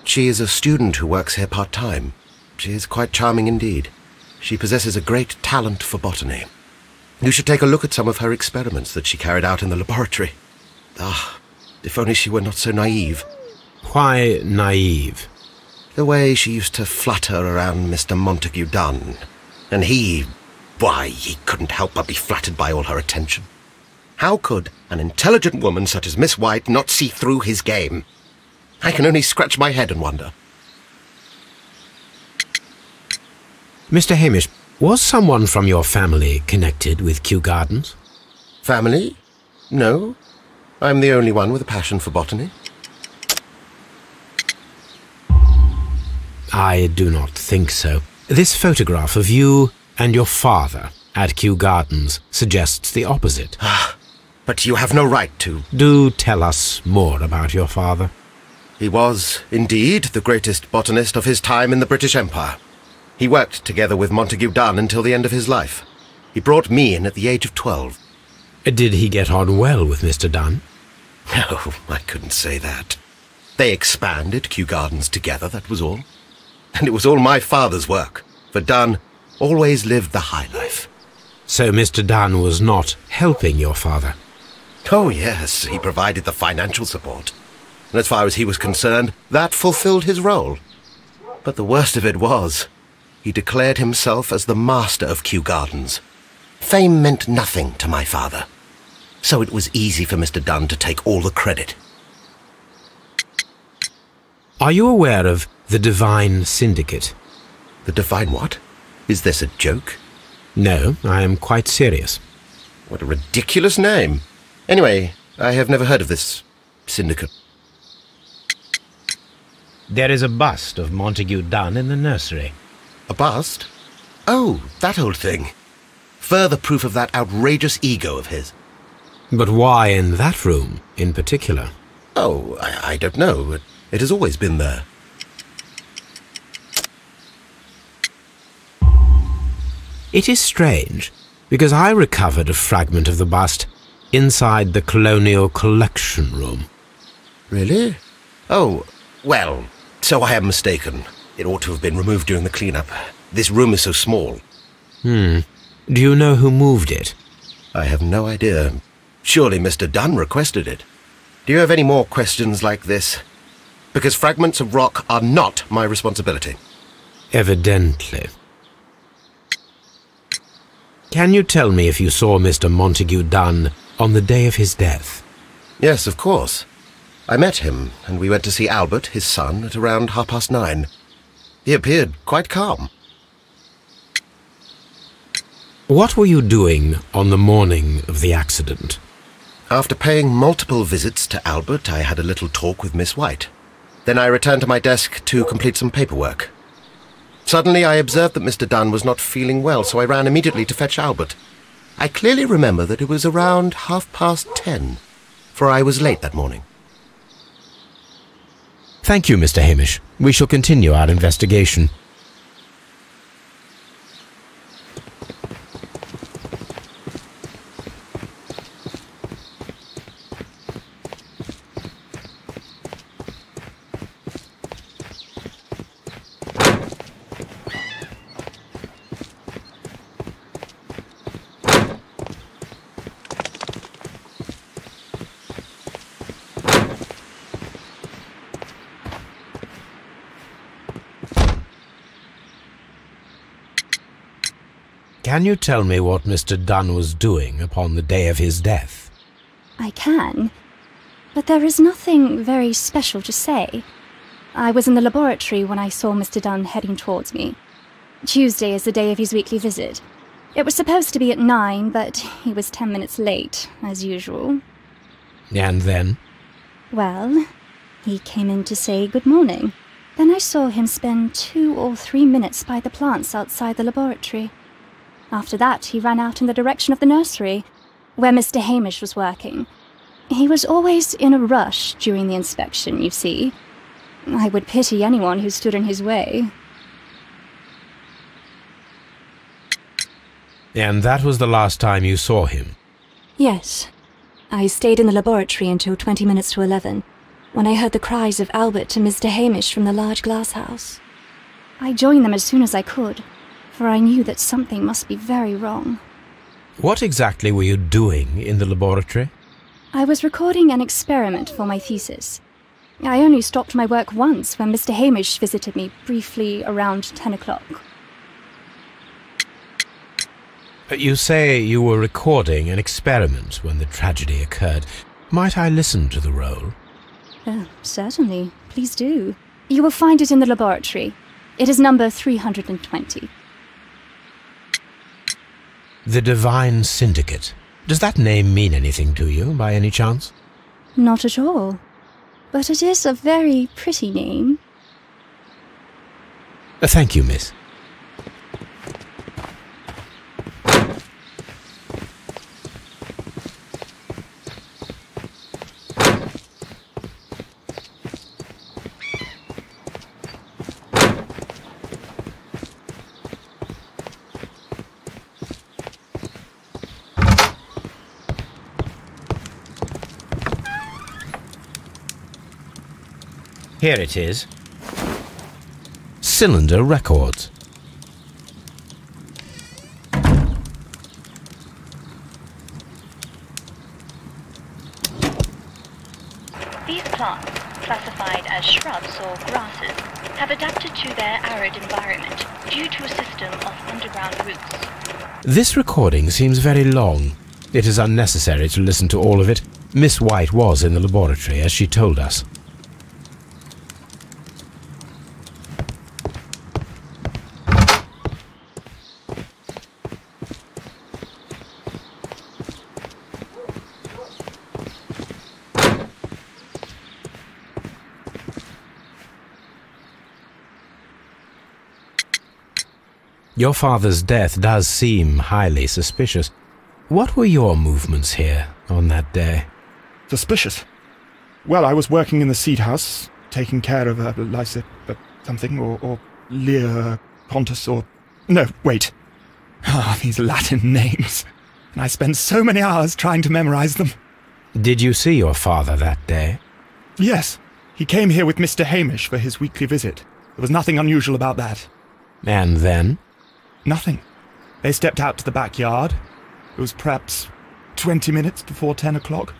She is a student who works here part-time. She is quite charming indeed. She possesses a great talent for botany. You should take a look at some of her experiments that she carried out in the laboratory. Ah, if only she were not so naive. Why naive? The way she used to flutter around Mr. Montague Dunn. And he couldn't help but be flattered by all her attention. How could an intelligent woman such as Miss White not see through his game? I can only scratch my head and wonder. Mr. Hamish, was someone from your family connected with Kew Gardens? Family? No. I'm the only one with a passion for botany. I do not think so. This photograph of you and your father at Kew Gardens suggests the opposite. But you have no right to... Do tell us more about your father. He was, indeed, the greatest botanist of his time in the British Empire. He worked together with Montague Dunn until the end of his life. He brought me in at the age of 12. Did he get on well with Mr. Dunn? No, I couldn't say that. They expanded Kew Gardens together, that was all. And it was all my father's work, for Dunn always lived the high life. So Mr. Dunn was not helping your father? Oh yes, he provided the financial support. And as far as he was concerned, that fulfilled his role. But the worst of it was, he declared himself as the master of Kew Gardens. Fame meant nothing to my father, so it was easy for Mr. Dunn to take all the credit. Are you aware of the Divine Syndicate? The Divine what? Is this a joke? No, I am quite serious. What a ridiculous name. Anyway, I have never heard of this syndicate. There is a bust of Montague Dunn in the nursery. A bust? Oh, that old thing. Further proof of that outrageous ego of his. But why in that room, in particular? Oh, I don't know. It has always been there. It is strange, because I recovered a fragment of the bust inside the Colonial Collection Room. Really? Oh, well, so I am mistaken. It ought to have been removed during the clean-up. This room is so small. Do you know who moved it? I have no idea. Surely Mr. Dunn requested it. Do you have any more questions like this? Because fragments of rock are not my responsibility. Evidently. Can you tell me if you saw Mr. Montague Dunn on the day of his death? Yes, of course. I met him, and we went to see Albert, his son, at around 9:30. He appeared quite calm. What were you doing on the morning of the accident? After paying multiple visits to Albert, I had a little talk with Miss White. Then I returned to my desk to complete some paperwork. Suddenly I observed that Mr. Dunn was not feeling well, so I ran immediately to fetch Albert. I clearly remember that it was around 10:30, for I was late that morning. Thank you, Mr. Hamish. We shall continue our investigation. Can you tell me what Mr. Dunn was doing upon the day of his death? I can, but there is nothing very special to say. I was in the laboratory when I saw Mr. Dunn heading towards me. Tuesday is the day of his weekly visit. It was supposed to be at 9, but he was 10 minutes late, as usual. And then? Well, he came in to say good morning. Then I saw him spend 2 or 3 minutes by the plants outside the laboratory. After that, he ran out in the direction of the nursery, where Mr. Hamish was working. He was always in a rush during the inspection, you see. I would pity anyone who stood in his way. And that was the last time you saw him? Yes. I stayed in the laboratory until 20 minutes to 11, when I heard the cries of Albert and Mr. Hamish from the large glass house. I joined them as soon as I could, for I knew that something must be very wrong. What exactly were you doing in the laboratory? I was recording an experiment for my thesis. I only stopped my work once when Mr. Hamish visited me briefly around 10 o'clock. You say you were recording an experiment when the tragedy occurred. Might I listen to the roll? Certainly. Please do. You will find it in the laboratory. It is number 320. The Divine Syndicate. Does that name mean anything to you, by any chance? Not at all. But it is a very pretty name. Thank you, miss. Here it is. Cylinder Records. These plants, classified as shrubs or grasses, have adapted to their arid environment due to a system of underground roots. This recording seems very long. It is unnecessary to listen to all of it. Miss White was in the laboratory, as she told us. Your father's death does seem highly suspicious. What were your movements here on that day? Suspicious? Well, I was working in the seed house, taking care of Lysa... something, or Lear... Pontus, or... No, wait. These Latin names. And I spent so many hours trying to memorize them. Did you see your father that day? Yes. He came here with Mr. Hamish for his weekly visit. There was nothing unusual about that. And then? Nothing. They stepped out to the backyard. It was perhaps 20 minutes before 10 o'clock.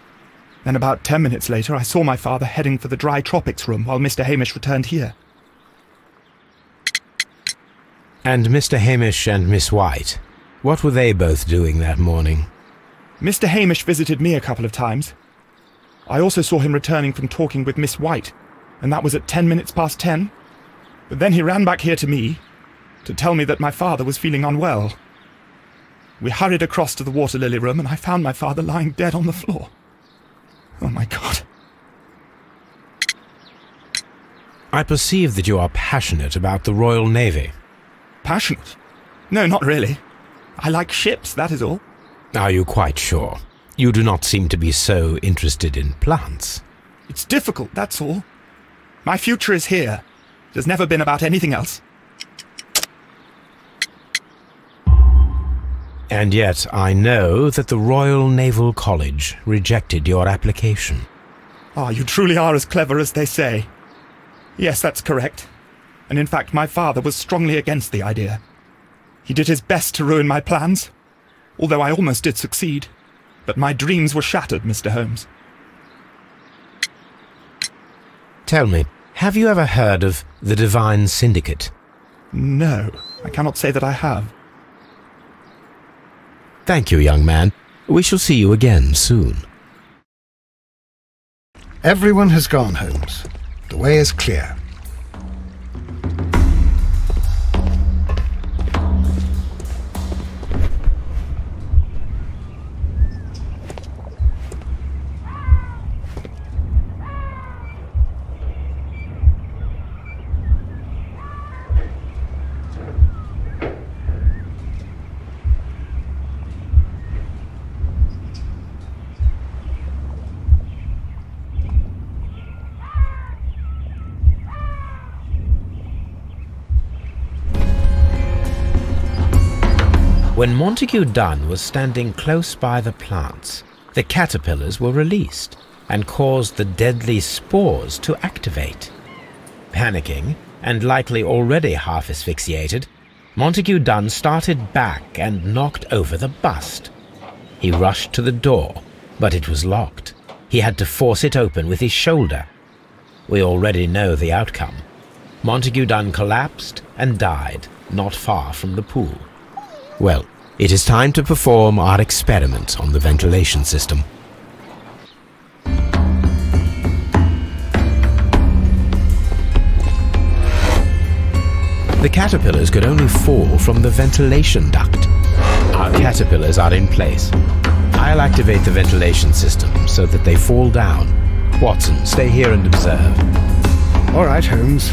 Then about 10 minutes later, I saw my father heading for the dry tropics room while Mr. Hamish returned here. And Mr. Hamish and Miss White? What were they both doing that morning? Mr. Hamish visited me a couple of times. I also saw him returning from talking with Miss White, and that was at 10 minutes past 10. But then he ran back here to me to tell me that my father was feeling unwell. We hurried across to the water lily room, and I found my father lying dead on the floor. Oh my God. I perceive that you are passionate about the Royal Navy. Passionate? No, not really. I like ships, that is all. Are you quite sure? You do not seem to be so interested in plants. It's difficult, that's all. My future is here. It has never been about anything else. And yet I know that the Royal Naval College rejected your application. Ah, you truly are as clever as they say. Yes, that's correct. And in fact, my father was strongly against the idea. He did his best to ruin my plans, although I almost did succeed. But my dreams were shattered, Mr. Holmes. Tell me, have you ever heard of the Divine Syndicate? No, I cannot say that I have. Thank you, young man. We shall see you again soon. Everyone has gone, Holmes. The way is clear. When Montague Dunn was standing close by the plants, the caterpillars were released and caused the deadly spores to activate. Panicking, and likely already half asphyxiated, Montague Dunn started back and knocked over the bust. He rushed to the door, but it was locked. He had to force it open with his shoulder. We already know the outcome. Montague Dunn collapsed and died not far from the pool. Well, it is time to perform our experiment on the ventilation system. The caterpillars could only fall from the ventilation duct. Our caterpillars are in place. I'll activate the ventilation system so that they fall down. Watson, stay here and observe. All right, Holmes.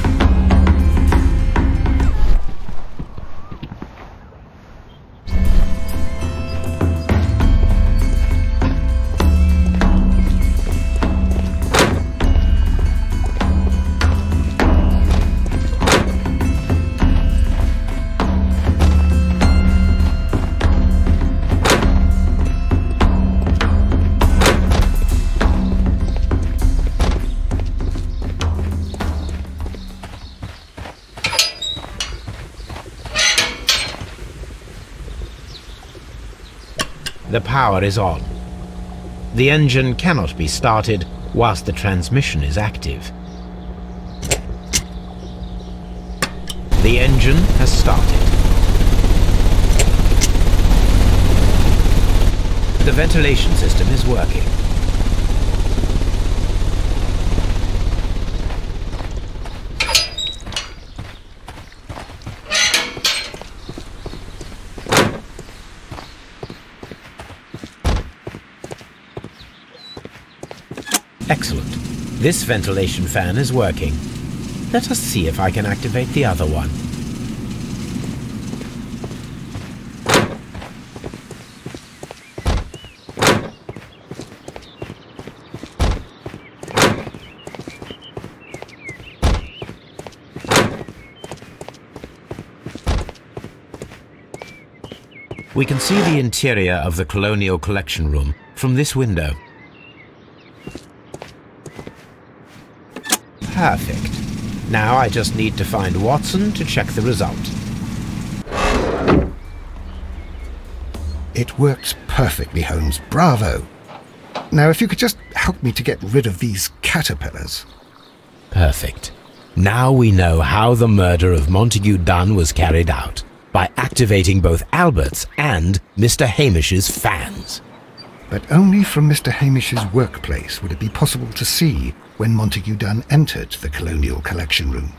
The power is on. The engine cannot be started whilst the transmission is active. The engine has started. The ventilation system is working. Excellent. This ventilation fan is working. Let us see if I can activate the other one. We can see the interior of the Colonial Collection Room from this window. Perfect. Now I just need to find Watson to check the result. It works perfectly, Holmes. Bravo. Now, if you could just help me to get rid of these caterpillars. Perfect. Now we know how the murder of Montague Dunn was carried out. by activating both Albert's and Mr. Hamish's fans. But only from Mr. Hamish's workplace would it be possible to see when Montague Dunn entered the Colonial Collection Room.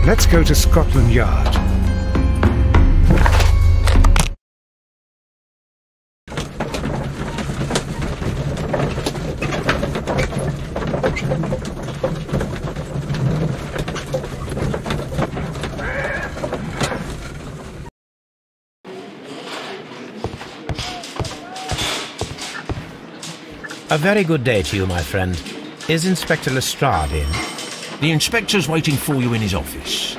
Let's go to Scotland Yard. A very good day to you, my friend. Is Inspector Lestrade in? The inspector's waiting for you in his office.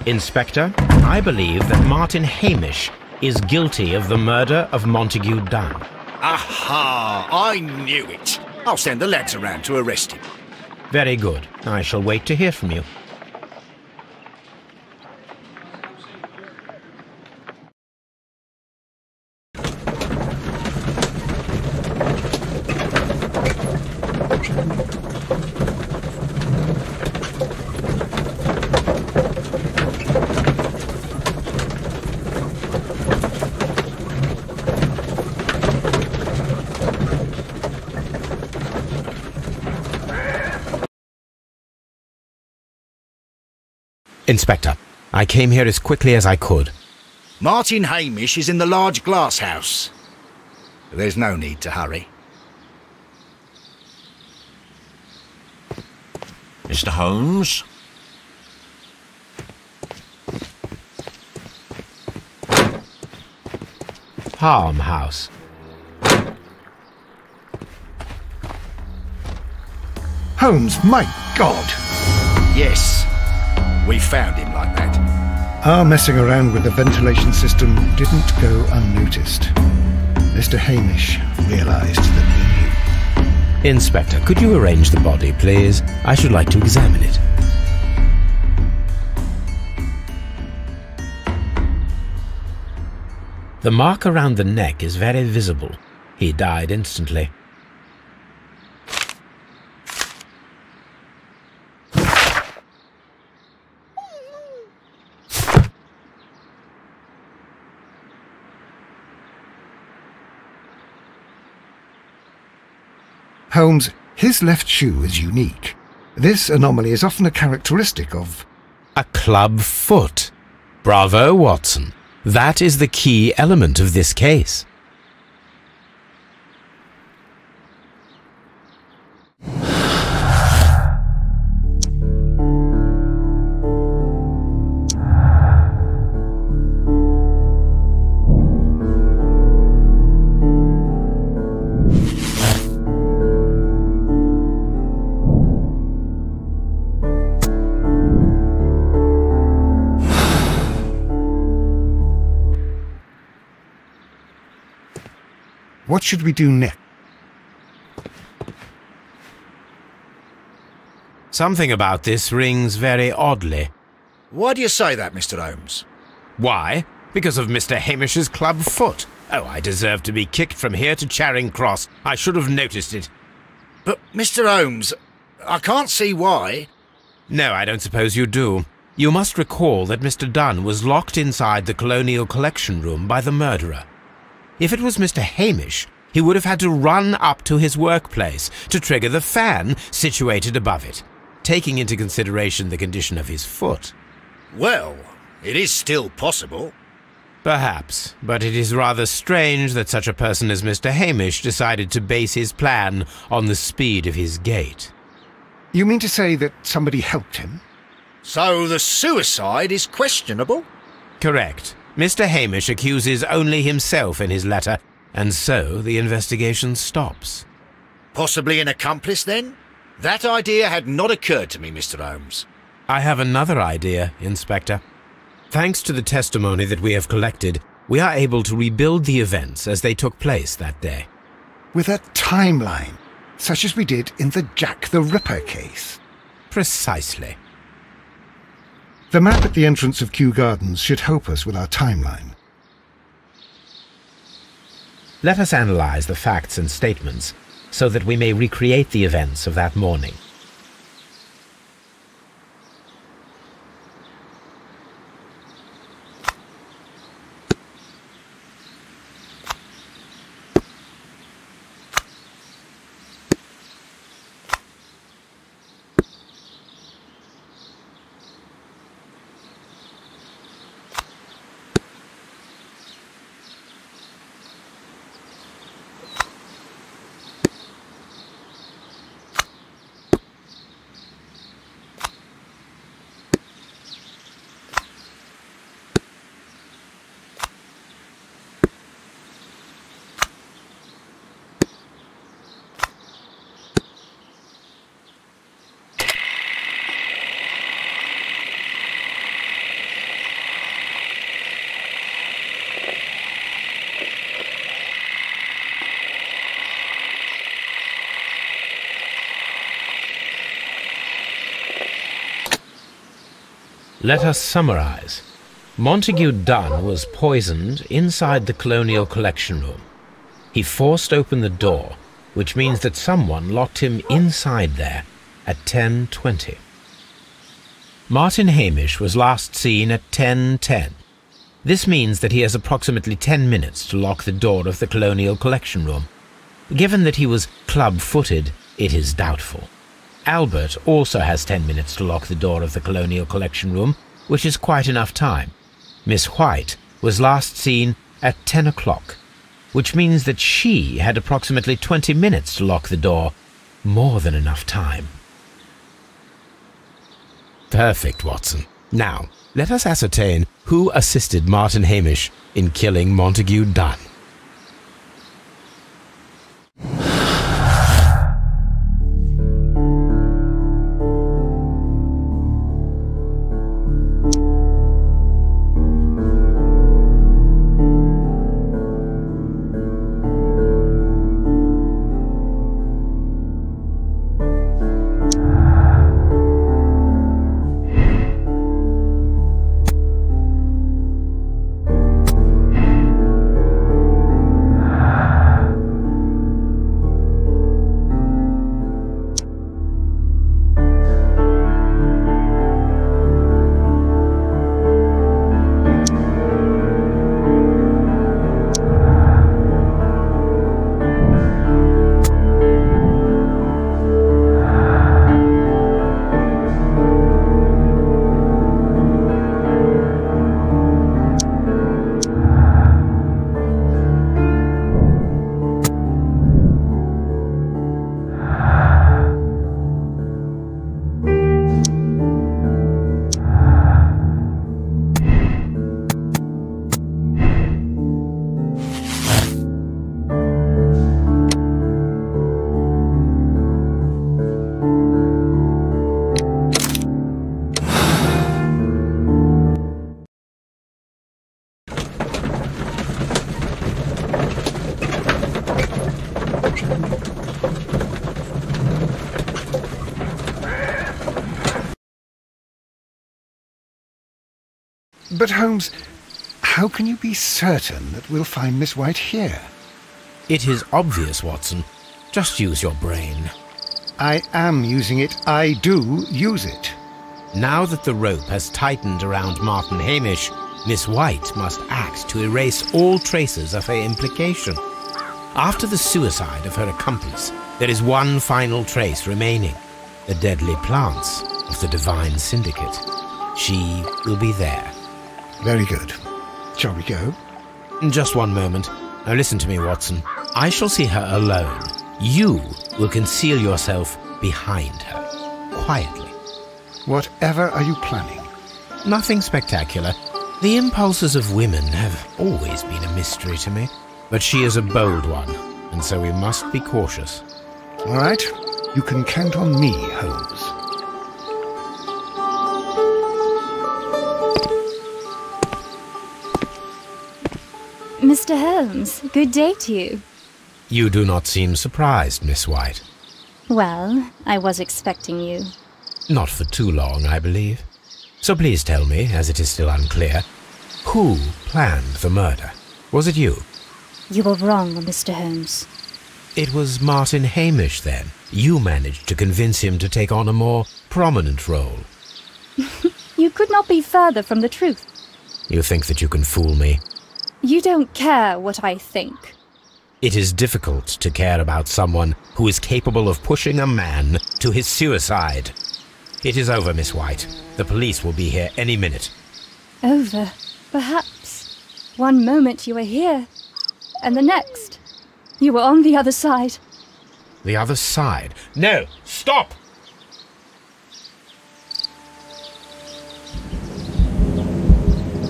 Inspector, I believe that Martin Hamish is guilty of the murder of Montague Dunn. Aha! I knew it. I'll send the lads around to arrest him. Very good. I shall wait to hear from you. Inspector, I came here as quickly as I could. Martin Hamish is in the large glass house. There's no need to hurry. Mr. Holmes? Harm House. Holmes, my God! Yes, we found him like that. Our messing around with the ventilation system didn't go unnoticed. Mr. Hamish realized that we knew. Inspector, could you arrange the body, please? I should like to examine it. The mark around the neck is very visible. He died instantly. Holmes, his left shoe is unique. This anomaly is often a characteristic of... A club foot. Bravo, Watson. That is the key element of this case. What should we do next? Something about this rings very oddly. Why do you say that, Mr. Holmes? Why? Because of Mr. Hamish's club foot. Oh, I deserve to be kicked from here to Charing Cross. I should have noticed it. But, Mr. Holmes, I can't see why. No, I don't suppose you do. You must recall that Mr. Dunn was locked inside the Colonial Collection Room by the murderer. If it was Mr. Hamish, he would have had to run up to his workplace to trigger the fan situated above it, taking into consideration the condition of his foot. Well, it is still possible. Perhaps, but it is rather strange that such a person as Mr. Hamish decided to base his plan on the speed of his gait. You mean to say that somebody helped him? So the suicide is questionable? Correct. Mr. Hamish accuses only himself in his letter, and so the investigation stops. Possibly an accomplice, then? That idea had not occurred to me, Mr. Holmes. I have another idea, Inspector. Thanks to the testimony that we have collected, we are able to rebuild the events as they took place that day. With a timeline, such as we did in the Jack the Ripper case. Precisely. The map at the entrance of Kew Gardens should help us with our timeline. Let us analyze the facts and statements so that we may recreate the events of that morning. Let us summarize. Montague Dunn was poisoned inside the Colonial Collection Room. He forced open the door, which means that someone locked him inside there at 10:20. Martin Hamish was last seen at 10:10. This means that he has approximately 10 minutes to lock the door of the Colonial Collection Room. Given that he was club-footed, it is doubtful. Albert also has 10 minutes to lock the door of the Colonial Collection Room, which is quite enough time. Miss White was last seen at 10 o'clock, which means that she had approximately 20 minutes to lock the door, more than enough time. Perfect, Watson. Now, let us ascertain who assisted Martin Hamish in killing Montague Dunn. But Holmes, how can you be certain that we'll find Miss White here? It is obvious, Watson. Just use your brain. I am using it. I do use it. Now that the rope has tightened around Martin Hamish, Miss White must act to erase all traces of her implication. After the suicide of her accomplice, there is one final trace remaining: the deadly plants of the Divine Syndicate. She will be there. Very good. Shall we go? Just one moment. Now listen to me, Watson. I shall see her alone. You will conceal yourself behind her, quietly. Whatever are you planning? Nothing spectacular. The impulses of women have always been a mystery to me. But she is a bold one, and so we must be cautious. All right. You can count on me, Holmes. Mr. Holmes, good day to you. You do not seem surprised, Miss White. Well, I was expecting you. Not for too long, I believe. So please tell me, as it is still unclear, who planned the murder? Was it you? You were wrong, Mr. Holmes. It was Martin Hamish, then. You managed to convince him to take on a more prominent role. You could not be further from the truth. You think that you can fool me? You don't care what I think. It is difficult to care about someone who is capable of pushing a man to his suicide. It is over, Miss White. The police will be here any minute. Over, perhaps. One moment you were here, and the next, you were on the other side. The other side? No! Stop!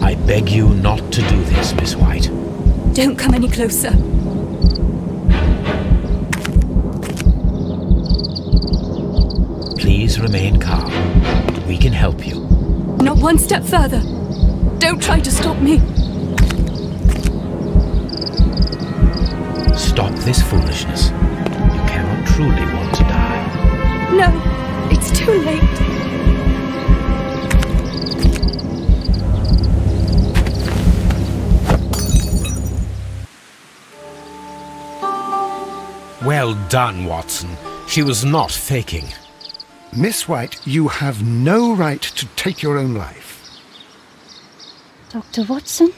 I beg you not to do this, Miss White. Don't come any closer. Please remain calm. We can help you. Not one step further. Don't try to stop me. Stop this foolishness. You cannot truly want to die. No, it's too late. Well done, Watson. She was not faking. Miss White, you have no right to take your own life. Dr. Watson?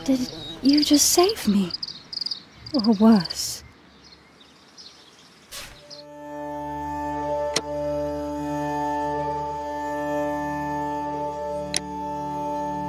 Did you just save me? Or worse?